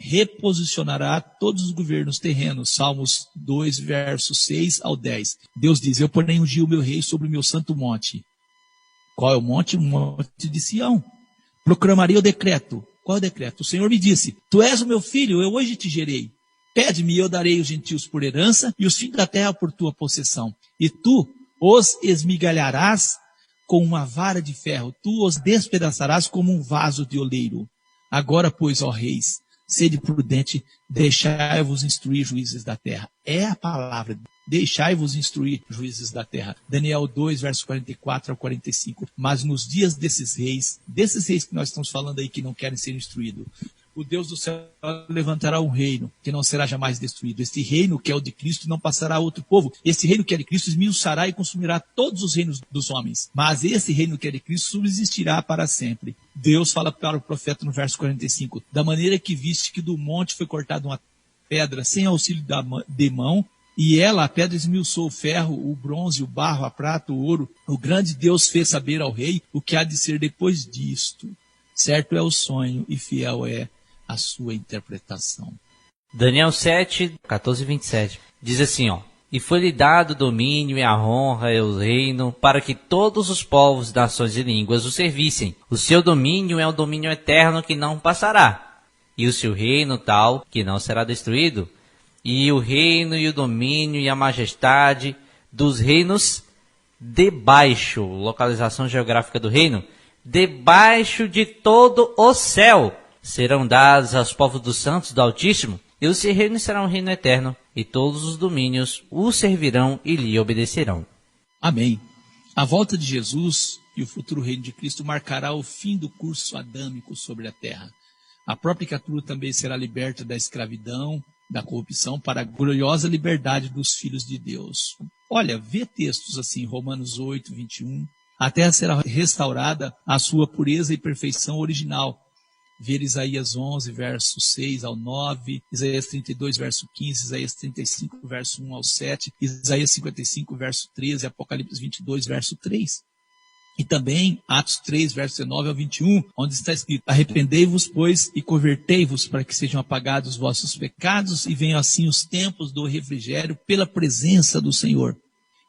reposicionará todos os governos terrenos. Salmos 2, versos 6 ao 10. Deus diz, eu porém ungi o meu rei sobre o meu santo monte. Qual é o monte? O monte de Sião. Proclamarei o decreto. Qual é o decreto? O Senhor me disse, tu és o meu filho, eu hoje te gerei. Pede-me e eu darei os gentios por herança e os fins da terra por tua possessão. E tu os esmigalharás com uma vara de ferro. Tu os despedaçarás como um vaso de oleiro. Agora, pois, ó reis, sede prudente, deixai-vos instruir juízes da terra. É a palavra, deixai-vos instruir juízes da terra. Daniel 2, verso 44 ao 45. Mas nos dias desses reis que nós estamos falando aí que não querem ser instruídos, o Deus do céu levantará um reino que não será jamais destruído. Este reino que é o de Cristo não passará a outro povo. Este reino que é de Cristo esmiuçará e consumirá todos os reinos dos homens. Mas esse reino que é de Cristo subsistirá para sempre. Deus fala para o profeta no verso 45. Da maneira que viste que do monte foi cortada uma pedra sem auxílio de mão, e ela, a pedra, esmiuçou o ferro, o bronze, o barro, a prata, o ouro. O grande Deus fez saber ao rei o que há de ser depois disto. Certo é o sonho e fiel é a sua interpretação. Daniel 7, 14 e 27. Diz assim, ó. E foi-lhe dado o domínio e a honra e o reino para que todos os povos, nações e línguas o servissem. O seu domínio é um domínio eterno que não passará. E o seu reino tal que não será destruído. E o reino e o domínio e a majestade dos reinos debaixo, localização geográfica do reino, debaixo de todo o céu, serão dados aos povos dos santos do Altíssimo, e o seu reino será um reino eterno, e todos os domínios o servirão e lhe obedecerão. Amém. A volta de Jesus e o futuro reino de Cristo marcará o fim do curso adâmico sobre a terra. A própria criatura também será liberta da escravidão, da corrupção, para a gloriosa liberdade dos filhos de Deus. Olha, vê textos assim, Romanos 8, 21. A terra será restaurada à sua pureza e perfeição original. Ver Isaías 11, verso 6 ao 9, Isaías 32, verso 15, Isaías 35, verso 1 ao 7, Isaías 55, verso 13, Apocalipse 22, verso 3. E também Atos 3, verso 19 ao 21, onde está escrito: arrependei-vos, pois, e convertei-vos, para que sejam apagados os vossos pecados, e venham assim os tempos do refrigério pela presença do Senhor.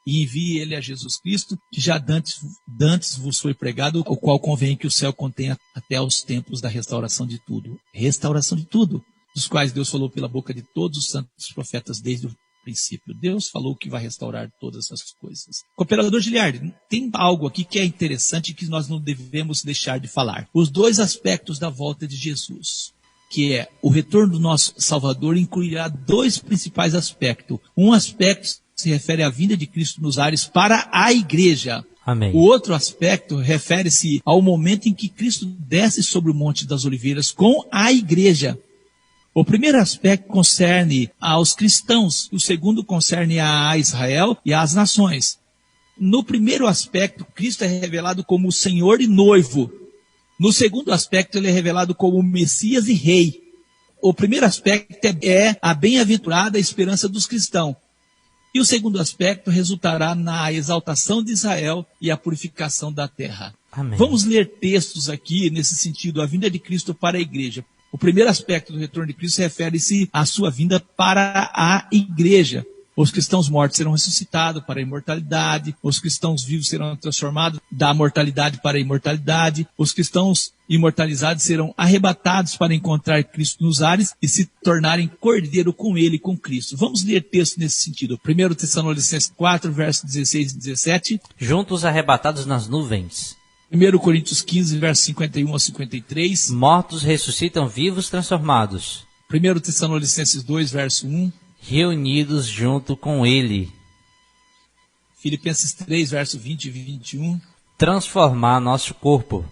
E envie ele a Jesus Cristo, que já dantes vos foi pregado, o qual convém que o céu contenha até os tempos da restauração de tudo. Restauração de tudo, dos quais Deus falou pela boca de todos os santos profetas desde o princípio. Deus falou que vai restaurar todas essas coisas. Cooperador Giliardi, tem algo aqui que é interessante que nós não devemos deixar de falar. Os dois aspectos da volta de Jesus, que é o retorno do nosso Salvador, incluirá dois principais aspectos. Um aspecto se refere à vinda de Cristo nos ares para a igreja. Amém. O outro aspecto refere-se ao momento em que Cristo desce sobre o Monte das Oliveiras com a igreja. O primeiro aspecto concerne aos cristãos, o segundo concerne a Israel e às nações. No primeiro aspecto, Cristo é revelado como o Senhor e noivo. No segundo aspecto, ele é revelado como Messias e Rei. O primeiro aspecto é a bem-aventurada esperança dos cristãos. E o segundo aspecto resultará na exaltação de Israel e a purificação da terra. Amém. Vamos ler textos aqui nesse sentido, a vinda de Cristo para a igreja. O primeiro aspecto do retorno de Cristo refere-se à sua vinda para a igreja. Os cristãos mortos serão ressuscitados para a imortalidade, os cristãos vivos serão transformados da mortalidade para a imortalidade, os cristãos imortalizados serão arrebatados para encontrar Cristo nos ares e se tornarem cordeiro com ele, com Cristo. Vamos ler texto nesse sentido. 1 Tessalonicenses 4, versos 16 e 17. Juntos arrebatados nas nuvens. 1 Coríntios 15, versos 51 a 53. Mortos ressuscitam vivos transformados. 1 Tessalonicenses 2, verso 1. Reunidos junto com ele. Filipenses 3, verso 20 e 21. Transformar nosso corpo.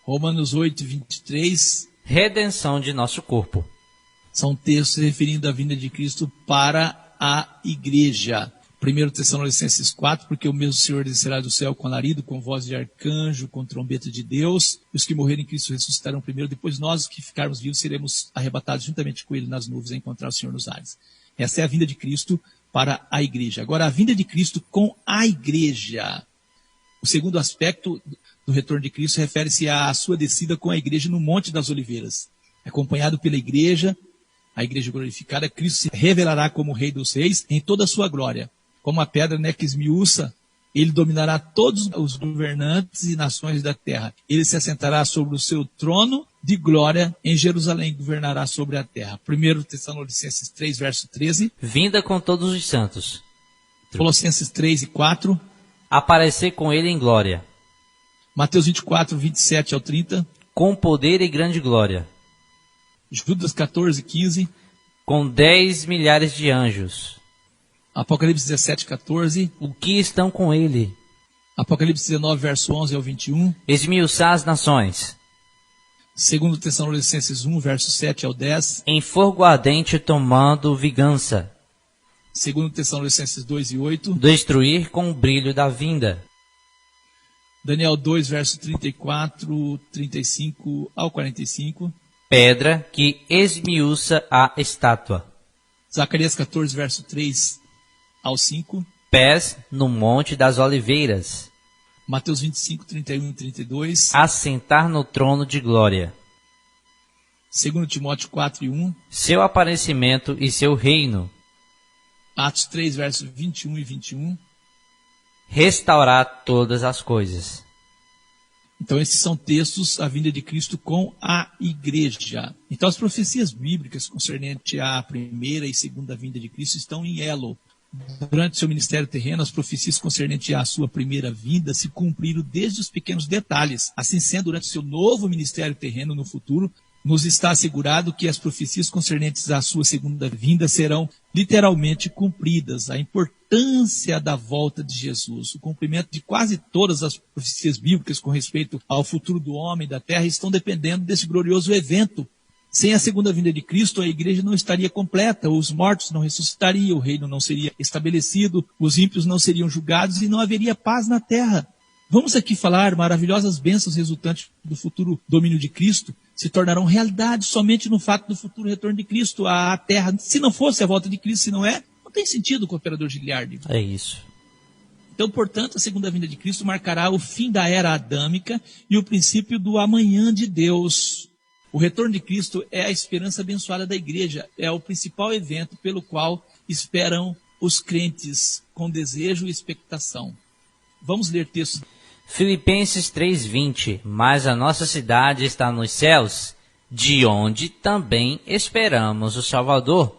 Romanos 8, 23. Redenção de nosso corpo. São textos referindo a vinda de Cristo para a igreja. 1 Tessalonicenses 4, porque o mesmo Senhor descerá do céu com alarido, com voz de arcanjo, com trombeta de Deus. Os que morrerem em Cristo ressuscitarão primeiro, depois nós que ficarmos vivos seremos arrebatados juntamente com ele nas nuvens a encontrar o Senhor nos ares. Essa é a vinda de Cristo para a igreja. Agora, a vinda de Cristo com a igreja. O segundo aspecto do retorno de Cristo refere-se à sua descida com a igreja no Monte das Oliveiras. Acompanhado pela igreja, a igreja glorificada, Cristo se revelará como Rei dos Reis em toda a sua glória. Como a pedra que esmiuça, ele dominará todos os governantes e nações da terra. Ele se assentará sobre o seu trono de glória em Jerusalém, governará sobre a terra. 1 Tessalonicenses 3, verso 13. Vinda com todos os santos. Colossenses 3 e 4. Aparecer com ele em glória. Mateus 24, 27 ao 30. Com poder e grande glória. Judas 14, 15. Com 10 milhares de anjos. Apocalipse 17, 14. O que estão com ele? Apocalipse 19, verso 11 ao 21. Esmiuçar as nações. 2 Tessalonicenses 1, verso 7 ao 10. Em fogo ardente tomando vingança. 2 Tessalonicenses 2 e 8. Destruir com o brilho da vinda. Daniel 2, verso 34, 35 ao 45. Pedra que esmiuça a estátua. Zacarias 14, verso 3 ao 5. Pés no Monte das Oliveiras. Mateus 25, 31 e 32. Assentar no trono de glória. 2 Timóteo 4 e 1. Seu aparecimento e seu reino. Atos 3, verso 21 e 21. Restaurar todas as coisas. Então esses são textos, a vinda de Cristo com a igreja. Então as profecias bíblicas concernentes à primeira e segunda vinda de Cristo estão em elo. Durante seu ministério terreno, as profecias concernentes à sua primeira vinda se cumpriram desde os pequenos detalhes. Assim sendo, durante seu novo ministério terreno no futuro, nos está assegurado que as profecias concernentes à sua segunda vinda serão literalmente cumpridas. A importância da volta de Jesus, o cumprimento de quase todas as profecias bíblicas com respeito ao futuro do homem e da terra estão dependendo desse glorioso evento. Sem a segunda vinda de Cristo, a igreja não estaria completa, os mortos não ressuscitariam, o reino não seria estabelecido, os ímpios não seriam julgados e não haveria paz na terra. Vamos aqui falar maravilhosas bênçãos resultantes do futuro domínio de Cristo, se tornarão realidade somente no fato do futuro retorno de Cristo à terra. Se não fosse a volta de Cristo, se não é, não tem sentido, cooperador Giliardi. É isso. Então, portanto, a segunda vinda de Cristo marcará o fim da era adâmica e o princípio do amanhã de Deus. O retorno de Cristo é a esperança abençoada da igreja, é o principal evento pelo qual esperam os crentes com desejo e expectação. Vamos ler textos. Filipenses 3:20. Mas a nossa cidade está nos céus, de onde também esperamos o Salvador,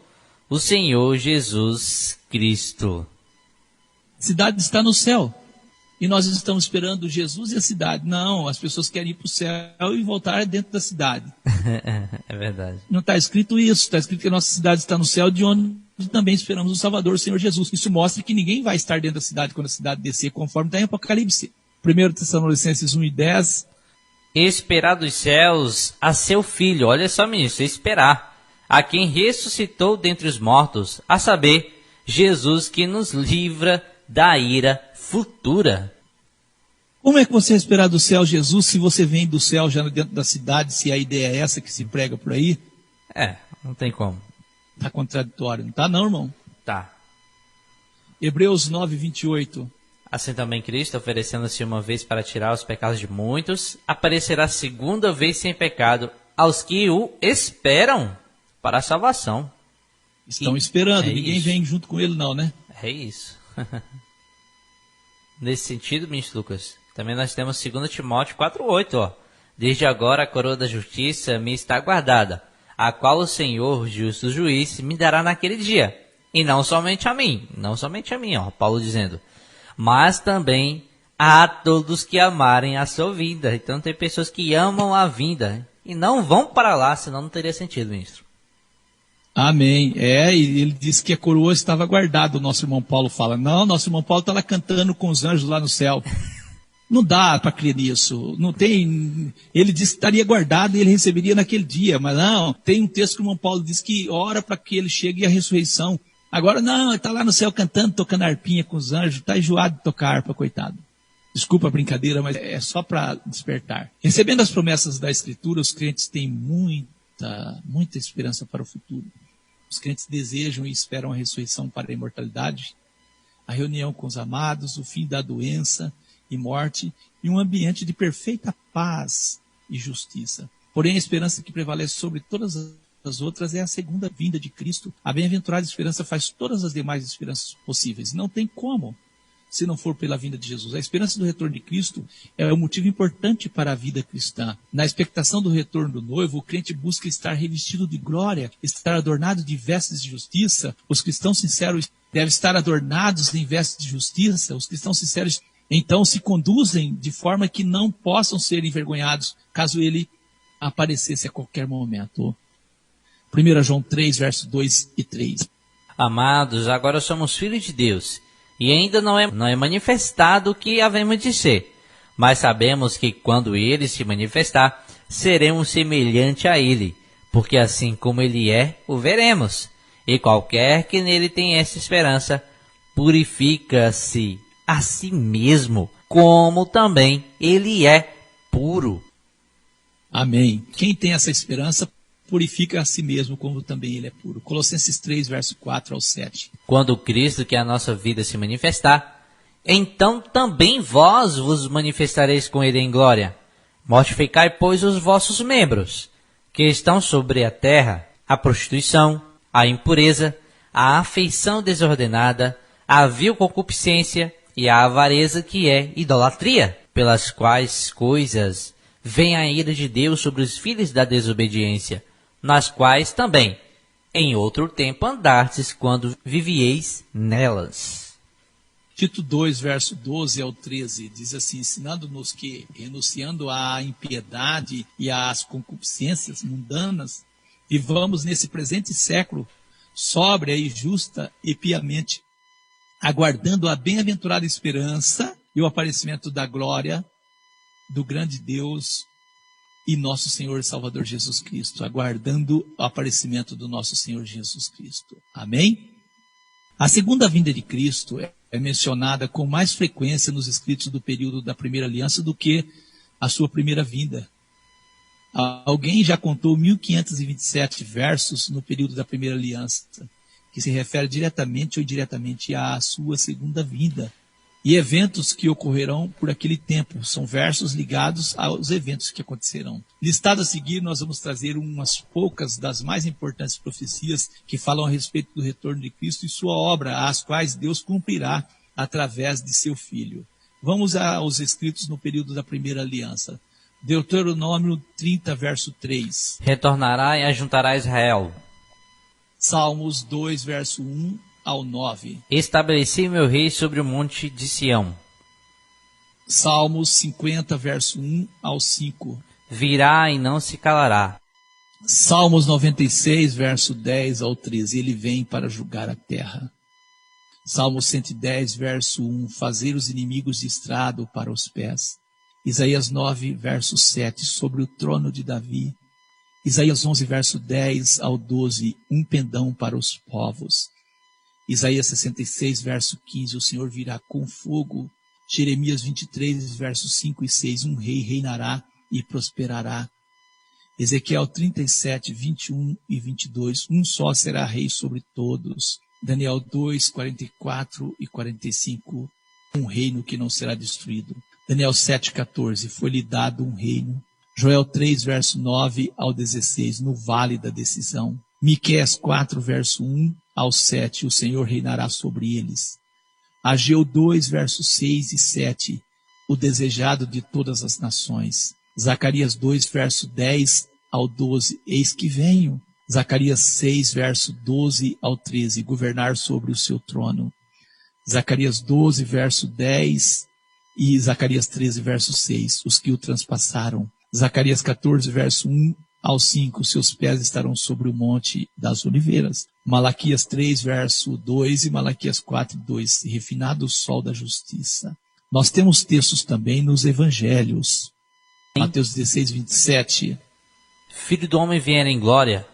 o Senhor Jesus Cristo. A cidade está no céu. E nós estamos esperando Jesus e a cidade. Não, as pessoas querem ir para o céu e voltar dentro da cidade. É verdade. Não está escrito isso. Está escrito que a nossa cidade está no céu, de onde também esperamos o Salvador, o Senhor Jesus. Isso mostra que ninguém vai estar dentro da cidade quando a cidade descer, conforme está em Apocalipse. 1 Tessalonicenses 1:10. Esperar dos céus a seu Filho. Olha só, ministro, esperar. A quem ressuscitou dentre os mortos, a saber, Jesus, que nos livra da ira futura. Como é que você vai esperar do céu Jesus se você vem do céu já dentro da cidade, se a ideia é essa que se prega por aí? Não tem como. Está contraditório, não está não, irmão? Tá. Hebreus 9:28. Assim também Cristo, oferecendo-se uma vez para tirar os pecados de muitos, aparecerá segunda vez sem pecado aos que o esperam para a salvação. Estão esperando, ninguém vem junto com ele não, né? É isso. Nesse sentido, ministro Lucas, também nós temos 2 Timóteo 4:8, ó. Desde agora a coroa da justiça me está guardada, a qual o Senhor, justo juiz, me dará naquele dia. E não somente a mim, ó, Paulo dizendo, mas também a todos que amarem a sua vinda. Então tem pessoas que amam a vinda e não vão para lá, senão não teria sentido, ministro. Amém. E ele disse que a coroa estava guardada, o nosso irmão Paulo fala. Não, nosso irmão Paulo está lá cantando com os anjos lá no céu. Não dá para crer nisso. Não tem. Ele disse que estaria guardado e ele receberia naquele dia, mas não. Tem um texto que o irmão Paulo diz que ora para que ele chegue à ressurreição. Agora não, ele está lá no céu cantando, tocando arpinha com os anjos, está enjoado de tocar harpa, coitado. Desculpa a brincadeira, mas é só para despertar. Recebendo as promessas da Escritura, os crentes têm muita esperança para o futuro. Os crentes desejam e esperam a ressurreição para a imortalidade, a reunião com os amados, o fim da doença e morte e um ambiente de perfeita paz e justiça. Porém, a esperança que prevalece sobre todas as outras é a segunda vinda de Cristo. A bem-aventurada esperança faz todas as demais esperanças possíveis. Não tem como, se não for pela vinda de Jesus. A esperança do retorno de Cristo é um motivo importante para a vida cristã. Na expectação do retorno do noivo, o crente busca estar revestido de glória, estar adornado de vestes de justiça. Os cristãos sinceros devem estar adornados em vestes de justiça. Os cristãos sinceros, então, se conduzem de forma que não possam ser envergonhados, caso ele aparecesse a qualquer momento. 1 João 3, versos 2 e 3. Amados, agora somos filhos de Deus, e ainda não é manifestado o que havemos de ser. Mas sabemos que quando ele se manifestar, seremos semelhante a ele, porque assim como ele é, o veremos. E qualquer que nele tem essa esperança, purifica-se a si mesmo, como também ele é puro. Amém. Quem tem essa esperança, purifica a si mesmo, como também ele é puro. Colossenses 3, verso 4 ao 7. Quando Cristo, que é a nossa vida, se manifestar, então também vós vos manifestareis com ele em glória. Mortificai, pois, os vossos membros, que estão sobre a terra, a prostituição, a impureza, a afeição desordenada, a vil concupiscência e a avareza, que é idolatria, pelas quais coisas vem a ira de Deus sobre os filhos da desobediência, nas quais também, em outro tempo, andastes quando vivieis nelas. Tito 2, verso 12 ao 13, diz assim, ensinando-nos que, renunciando à impiedade e às concupiscências mundanas, vivamos nesse presente século, sóbria e justa e piamente, aguardando a bem-aventurada esperança e o aparecimento da glória do grande Deus e nosso Senhor e Salvador Jesus Cristo, aguardando o aparecimento do nosso Senhor Jesus Cristo. Amém? A segunda vinda de Cristo é mencionada com mais frequência nos escritos do período da primeira aliança do que a sua primeira vinda. Alguém já contou 1527 versos no período da primeira aliança, que se refere diretamente ou indiretamente à sua segunda vinda. e eventos que ocorrerão por aquele tempo. São versos ligados aos eventos que acontecerão. Listado a seguir, nós vamos trazer umas poucas das mais importantes profecias que falam a respeito do retorno de Cristo e sua obra, as quais Deus cumprirá através de seu Filho. Vamos aos escritos no período da primeira aliança. Deuteronômio 30, verso 3. Retornará e ajuntará Israel. Salmos 2, verso 1 ao 9. Estabeleci meu rei sobre o monte de Sião. Salmos 50, verso 1 ao 5. Virá e não se calará. Salmos 96, verso 10 ao 13. Ele vem para julgar a terra. Salmos 110, verso 1. Fazer os inimigos de estrado para os pés. Isaías 9, verso 7. Sobre o trono de Davi. Isaías 11, verso 10 ao 12. Um pendão para os povos. Isaías 66, verso 15. O Senhor virá com fogo. Jeremias 23, versos 5 e 6. Um rei reinará e prosperará. Ezequiel 37, 21 e 22. Um só será rei sobre todos. Daniel 2, 44 e 45. Um reino que não será destruído. Daniel 7, 14. Foi-lhe dado um reino. Joel 3, verso 9 ao 16. No vale da decisão. Miqueias 4, verso 1 ao 7. O Senhor reinará sobre eles. Ageu 2, versos 6 e 7. O desejado de todas as nações. Zacarias 2, verso 10 ao 12. Eis que venho. Zacarias 6, verso 12 ao 13. Governar sobre o seu trono. Zacarias 12, verso 10 e Zacarias 13, verso 6. Os que o transpassaram. Zacarias 14, verso 1 ao 5. Seus pés estarão sobre o monte das oliveiras. Malaquias 3, verso 2 e Malaquias 4, 2. Refinado o sol da justiça. Nós temos textos também nos evangelhos. Mateus 16, 27. Filho do homem vier em glória.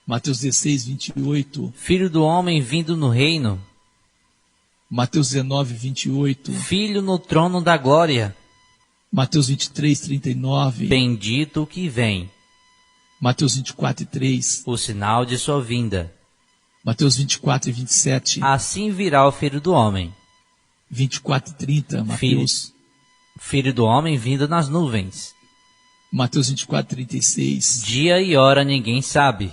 Mateus 16, 28. Filho do homem vindo no reino. Mateus 19, 28. Filho no trono da glória. Mateus 23, 39. Bendito o que vem. Mateus 24 e 3. O sinal de sua vinda. Mateus 24 e 27. Assim virá o Filho do homem. 24 e 30. Mateus. Filho do homem vindo nas nuvens. Mateus 24, 36. Dia e hora ninguém sabe.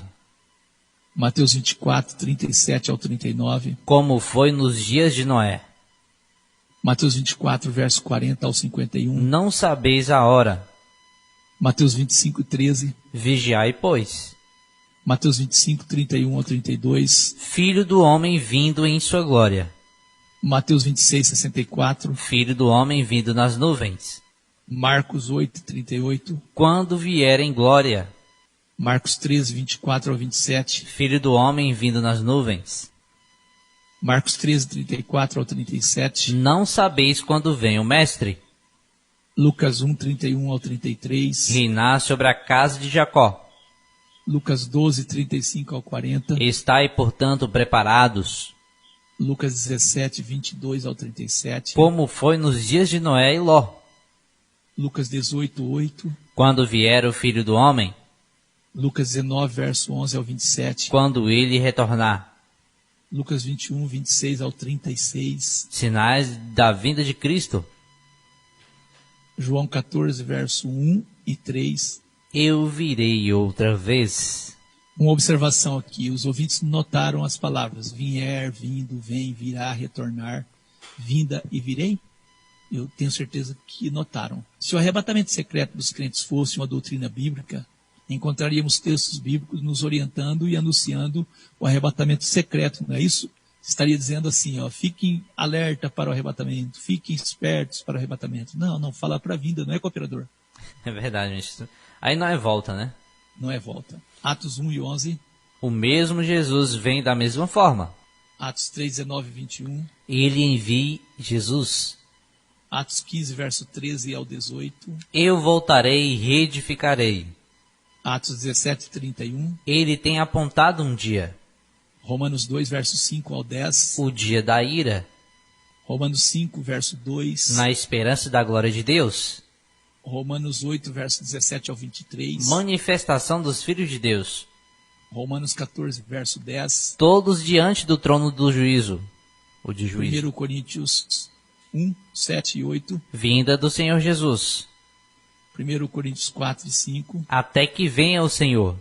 Mateus 24, 37 ao 39. Como foi nos dias de Noé. Mateus 24, verso 40 ao 51. Não sabeis a hora. Mateus 25, 13. Vigiai, pois. Mateus 25, 31 ao 32. Filho do homem vindo em sua glória. Mateus 26, 64. Filho do homem vindo nas nuvens. Marcos 8, 38. Quando vier em glória. Marcos 13, 24 ao 27. Filho do homem vindo nas nuvens. Marcos 13, 34 ao 37. Não sabeis quando vem o Mestre. Lucas 1, 31 ao 33. Reinar sobre a casa de Jacó. Lucas 12, 35 ao 40. Estai, portanto, preparados. Lucas 17, 22 ao 37. Como foi nos dias de Noé e Ló. Lucas 18, 8. Quando vier o Filho do homem. Lucas 19, verso 11 ao 27. Quando ele retornar. Lucas 21, 26 ao 36. Sinais da vinda de Cristo. João 14, verso 1 e 3. Eu virei outra vez. Uma observação aqui. Os ouvintes notaram as palavras vier, vindo, vem, virá, retornar, vinda e virei? Eu tenho certeza que notaram. Se o arrebatamento secreto dos crentes fosse uma doutrina bíblica, encontraríamos textos bíblicos nos orientando e anunciando o arrebatamento secreto, não é isso? Estaria dizendo assim, ó, fiquem alerta para o arrebatamento, fiquem espertos para o arrebatamento. Não, fala para a vinda, não é cooperador. É verdade, gente. Aí não é volta, né? Não é volta. Atos 1 e 11. O mesmo Jesus vem da mesma forma. Atos 3, 19 e 21. Ele envia Jesus. Atos 15, verso 13 ao 18. Eu voltarei e reedificarei. Atos 17, 31. Ele tem apontado um dia. Romanos 2, verso 5 ao 10. O dia da ira. Romanos 5, verso 2. Na esperança da glória de Deus. Romanos 8, verso 17 ao 23. Manifestação dos filhos de Deus. Romanos 14, verso 10. Todos diante do trono do juízo. O de juízo. 1 Coríntios 1, 7 e 8. Vinda do Senhor Jesus. 1 Coríntios 4 e 5. Até que venha o Senhor.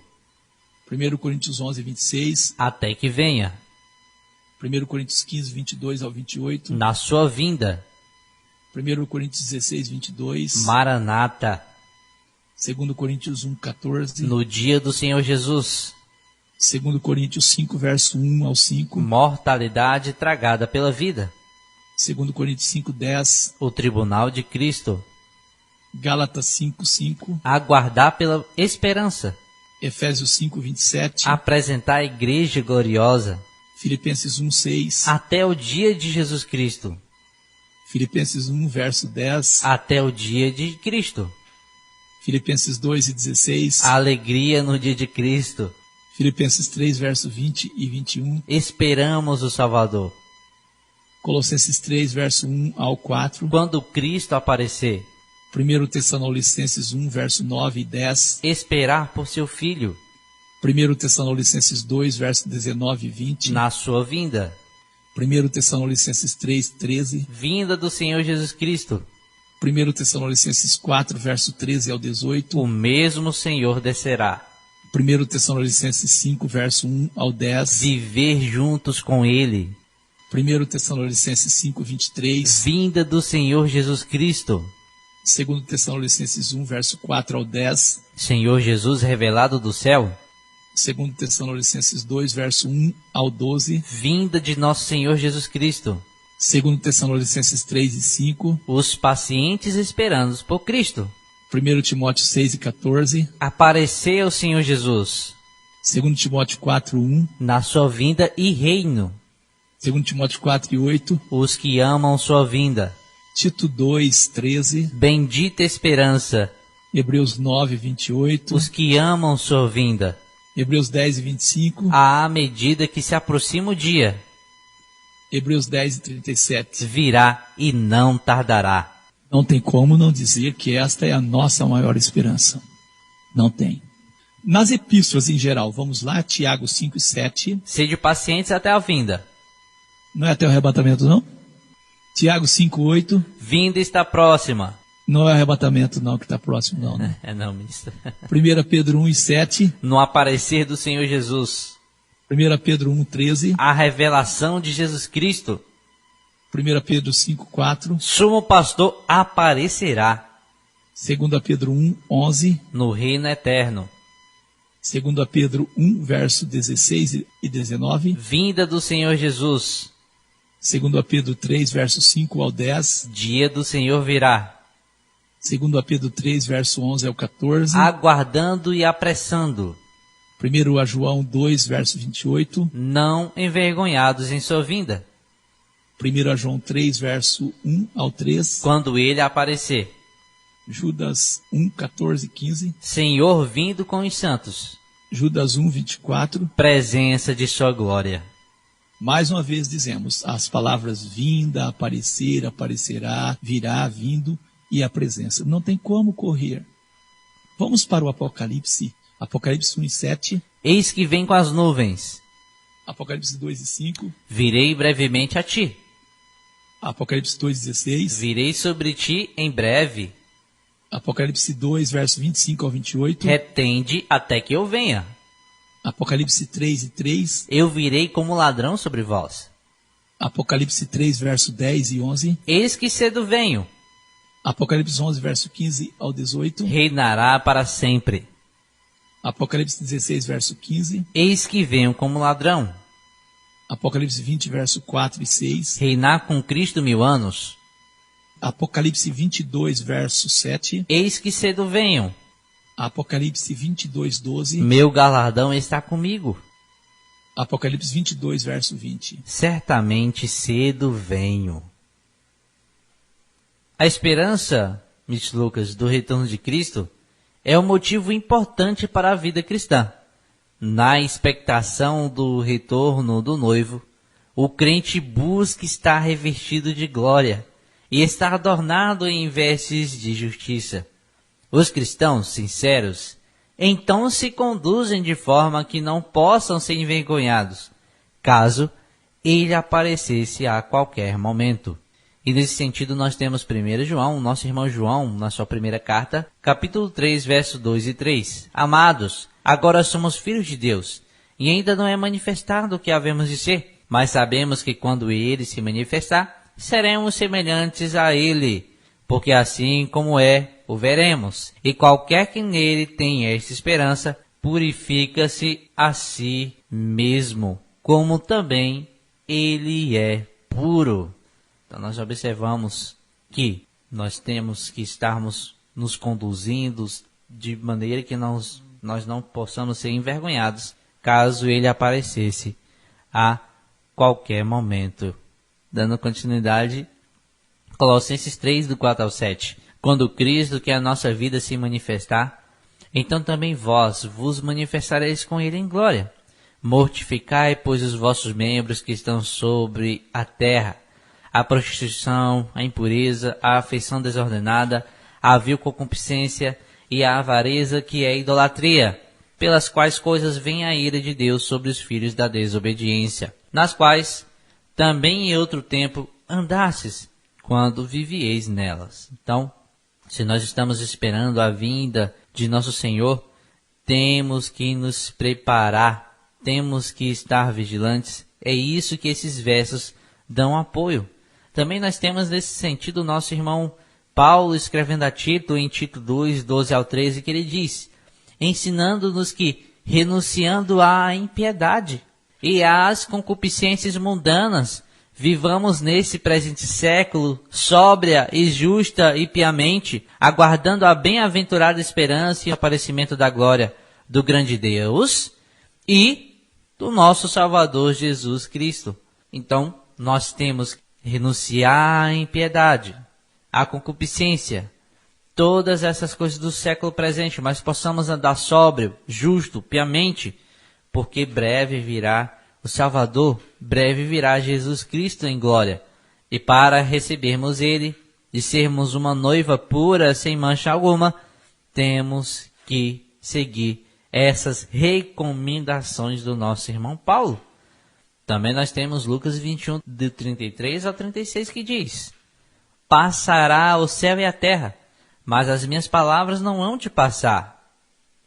1 Coríntios 11 e 26. Até que venha. 1 Coríntios 15, 22 ao 28. Na sua vinda. 1 Coríntios 16, 22. Maranata. 2 Coríntios 1, 14. No dia do Senhor Jesus. 2 Coríntios 5, verso 1 ao 5. Mortalidade tragada pela vida. 2 Coríntios 5, 10. O tribunal de Cristo. Gálatas 5, 5. Aguardar pela esperança. Efésios 5, 27. Apresentar a igreja gloriosa. Filipenses 1, 6. Até o dia de Jesus Cristo. Filipenses 1, verso 10. Até o dia de Cristo. Filipenses 2 e 16. A alegria no dia de Cristo. Filipenses 3, verso 20 e 21. Esperamos o Salvador. Colossenses 3, verso 1 ao 4. Quando Cristo aparecer. 1 Tessalonicenses 1, verso 9 e 10. Esperar por seu Filho. 1 Tessalonicenses 2, verso 19 e 20. Na sua vinda. 1 Tessalonicenses 3, 13. Vinda do Senhor Jesus Cristo. 1 Tessalonicenses 4, verso 13 ao 18. O mesmo Senhor descerá. 1 Tessalonicenses 5, verso 1 ao 10. Viver juntos com Ele. 1 Tessalonicenses 5, 23. Vinda do Senhor Jesus Cristo. 2 Tessalonicenses 1, verso 4 ao 10. Senhor Jesus revelado do céu. 2 Tessalonicenses 2, verso 1 ao 12. Vinda de nosso Senhor Jesus Cristo. 2 Tessalonicenses 3 e 5. Os pacientes esperando por Cristo. 1 Timóteo 6 e 14. Apareceu o Senhor Jesus. 2 Timóteo 4, 1. Na sua vinda e reino. 2 Timóteo 4 e 8. Os que amam sua vinda. Tito 2, 13. Bendita esperança. Hebreus 9, 28. Os que amam sua vinda. Hebreus 10 e 25. À medida que se aproxima o dia. Hebreus 10 e 37. Virá e não tardará. Não tem como não dizer que esta é a nossa maior esperança. Não tem. Nas epístolas em geral, vamos lá, Tiago 5 e 7. Sede pacientes até a vinda. Não é até o arrebatamento, não? Tiago 5, 8. Vinda está próxima. Não é o arrebatamento, não, que está próximo, não. Né? Não, ministro. 1 Pedro 1 e 7. No aparecer do Senhor Jesus. 1 Pedro 1, 13. A revelação de Jesus Cristo. 1 Pedro 5, 4. Sumo pastor aparecerá. 2 Pedro 1, 11. No reino eterno. 2 Pedro 1, verso 16 e 19. Vinda do Senhor Jesus. 2 Pedro 3, verso 5 ao 10. Dia do Senhor virá. 2 Pedro 3, verso 11 ao 14. Aguardando e apressando. 1 João 2, verso 28. Não envergonhados em sua vinda. 1 João 3, verso 1 ao 3. Quando ele aparecer. Judas 1, 14 e 15. Senhor vindo com os santos. Judas 1, 24. Presença de sua glória. Mais uma vez dizemos as palavras vinda, aparecer, aparecerá, virá, vindo e a presença. Não tem como correr. Vamos para o Apocalipse. Apocalipse 1 e 7. Eis que vem com as nuvens. Apocalipse 2 e 5. Virei brevemente a ti. Apocalipse 2, 16. Virei sobre ti em breve. Apocalipse 2, verso 25 ao 28. Retende até que eu venha. Apocalipse 3 e 3. Eu virei como ladrão sobre vós. Apocalipse 3, verso 10 e 11. Eis que cedo venho. Apocalipse 11, verso 15 ao 18. Reinará para sempre. Apocalipse 16, verso 15. Eis que venho como ladrão. Apocalipse 20, verso 4 e 6. Reinar com Cristo 1000 anos. Apocalipse 22, verso 7. Eis que cedo venho. Apocalipse 22, 12. Meu galardão está comigo. Apocalipse 22, verso 20. Certamente cedo venho. A esperança, Miss Lucas, do retorno de Cristo é um motivo importante para a vida cristã. Na expectação do retorno do noivo, o crente busca estar revestido de glória e estar adornado em vestes de justiça. Os cristãos sinceros então se conduzem de forma que não possam ser envergonhados, caso ele aparecesse a qualquer momento. E nesse sentido nós temos 1 João, nosso irmão João, na sua primeira carta, capítulo 3, versos 2 e 3. Amados, agora somos filhos de Deus, e ainda não é manifestado o que havemos de ser, mas sabemos que quando Ele se manifestar, seremos semelhantes a Ele, porque assim como é, o veremos. E qualquer que nele tenha esta esperança, purifica-se a si mesmo, como também Ele é puro. Então nós observamos que nós temos que estarmos nos conduzindo de maneira que nós não possamos ser envergonhados caso ele aparecesse a qualquer momento. Dando continuidade, Colossenses 3, do 4 ao 7. Quando Cristo, que é a nossa vida, se manifestar, então também vós vos manifestareis com ele em glória. Mortificai, pois, os vossos membros que estão sobre a terra, a prostituição, a impureza, a afeição desordenada, a vil concupiscência e a avareza, que é a idolatria, pelas quais coisas vem a ira de Deus sobre os filhos da desobediência, nas quais também em outro tempo andastes, quando vivieis nelas. Então, se nós estamos esperando a vinda de nosso Senhor, temos que nos preparar, temos que estar vigilantes. É isso que esses versos dão apoio. Também nós temos nesse sentido o nosso irmão Paulo escrevendo a Tito, em Tito 2, 12 ao 13, que ele diz, ensinando-nos que, renunciando à impiedade e às concupiscências mundanas, vivamos nesse presente século, sóbria e justa e piamente, aguardando a bem-aventurada esperança e o aparecimento da glória do grande Deus e do nosso Salvador Jesus Cristo. Então, nós temos que renunciar à impiedade, à concupiscência, todas essas coisas do século presente, mas possamos andar sóbrio, justo, piamente, porque breve virá o Salvador, breve virá Jesus Cristo em glória. E para recebermos Ele e sermos uma noiva pura, sem mancha alguma, temos que seguir essas recomendações do nosso irmão Paulo. Também nós temos Lucas 21, de 33 ao 36, que diz, passará o céu e a terra, mas as minhas palavras não hão de passar.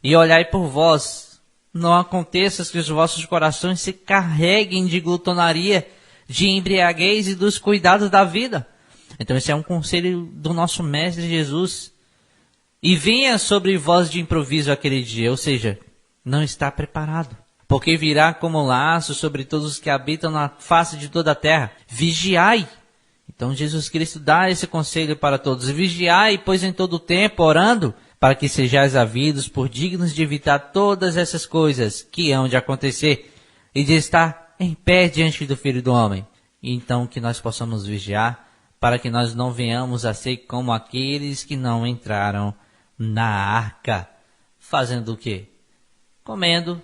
E olhai por vós, não aconteça que os vossos corações se carreguem de glutonaria, de embriaguez e dos cuidados da vida. Então esse é um conselho do nosso Mestre Jesus. E venha sobre vós de improviso aquele dia, ou seja, não está preparado. Porque virá como laço sobre todos os que habitam na face de toda a terra. Vigiai. Então Jesus Cristo dá esse conselho para todos. Vigiai, pois em todo o tempo, orando, para que sejais havidos por dignos de evitar todas essas coisas que hão de acontecer e de estar em pé diante do Filho do Homem. Então que nós possamos vigiar, para que nós não venhamos a ser como aqueles que não entraram na arca. Fazendo o quê? Comendo,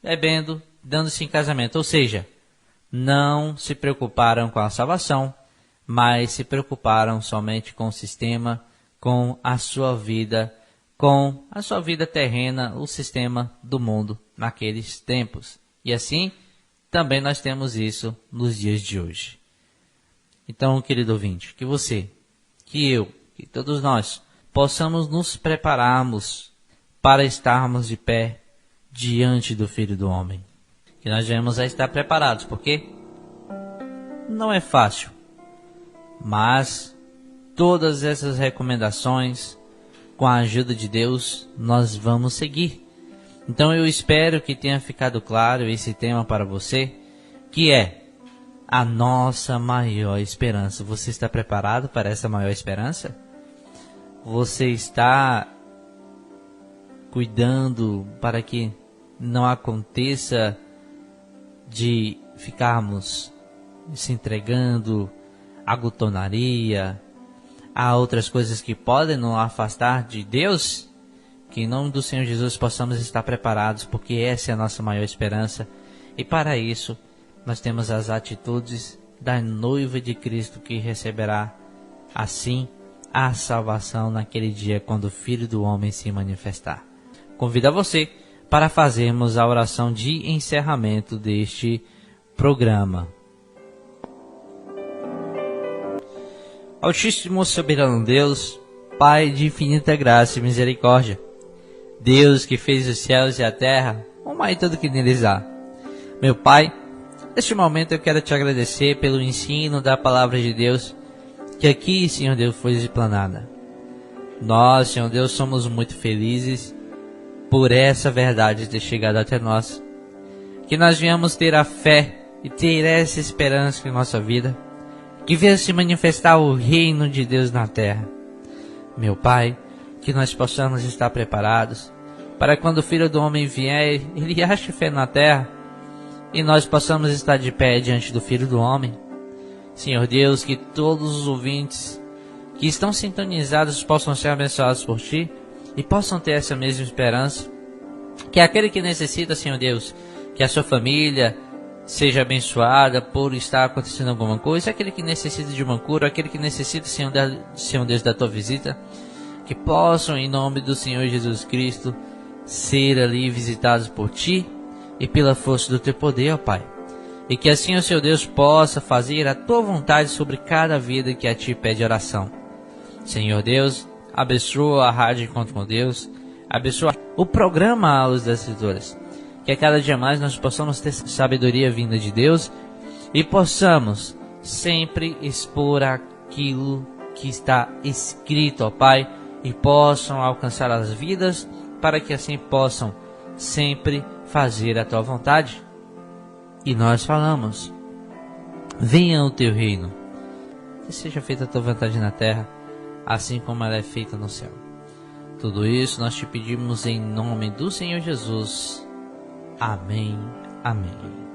bebendo, dando-se em casamento. Ou seja, não se preocuparam com a salvação, mas se preocuparam somente com o sistema, com a sua vida terrena, o sistema do mundo naqueles tempos. E assim, também nós temos isso nos dias de hoje. Então, querido ouvinte, que você, que eu, que todos nós, possamos nos prepararmos para estarmos de pé diante do Filho do Homem. Que nós venhamos a estar preparados, porque não é fácil. Mas todas essas recomendações, com a ajuda de Deus, nós vamos seguir. Então eu espero que tenha ficado claro esse tema para você, que é a nossa maior esperança. Você está preparado para essa maior esperança? Você está cuidando para que não aconteça de ficarmos se entregando à glutonaria, a outras coisas que podem nos afastar de Deus? Que em nome do Senhor Jesus possamos estar preparados, porque essa é a nossa maior esperança. E para isso, nós temos as atitudes da noiva de Cristo, que receberá, assim, a salvação naquele dia, quando o Filho do Homem se manifestar. Convido a você para fazermos a oração de encerramento deste programa. Altíssimo soberano Deus, Pai de infinita graça e misericórdia, Deus que fez os céus e a terra, o mar e tudo que neles há. Meu Pai, neste momento eu quero te agradecer pelo ensino da palavra de Deus, que aqui, Senhor Deus, foi explanada. Nós, Senhor Deus, somos muito felizes por essa verdade ter chegado até nós. Que nós venhamos ter a fé e ter essa esperança em nossa vida, que venha se manifestar o reino de Deus na terra. Meu Pai, que nós possamos estar preparados para quando o Filho do Homem vier, ele ache fé na terra e nós possamos estar de pé diante do Filho do Homem. Senhor Deus, que todos os ouvintes que estão sintonizados possam ser abençoados por Ti e possam ter essa mesma esperança. Que aquele que necessita, Senhor Deus, que a sua família seja abençoada por estar acontecendo alguma coisa, aquele que necessita de uma cura, aquele que necessita, Senhor Deus, da Tua visita, que possam, em nome do Senhor Jesus Cristo, ser ali visitados por Ti e pela força do Teu poder, ó Pai. E que assim o Senhor Deus possa fazer a Tua vontade sobre cada vida que a Ti pede oração. Senhor Deus, abençoa a Rádio Encontro com Deus, abençoa o programa A Luz das Escrituras. Que a cada dia mais nós possamos ter sabedoria vinda de Deus e possamos sempre expor aquilo que está escrito, ó Pai, e possam alcançar as vidas para que assim possam sempre fazer a Tua vontade. E nós falamos: venha o Teu reino, que seja feita a Tua vontade na terra, assim como ela é feita no céu. Tudo isso nós te pedimos em nome do Senhor Jesus. Amém. Amém.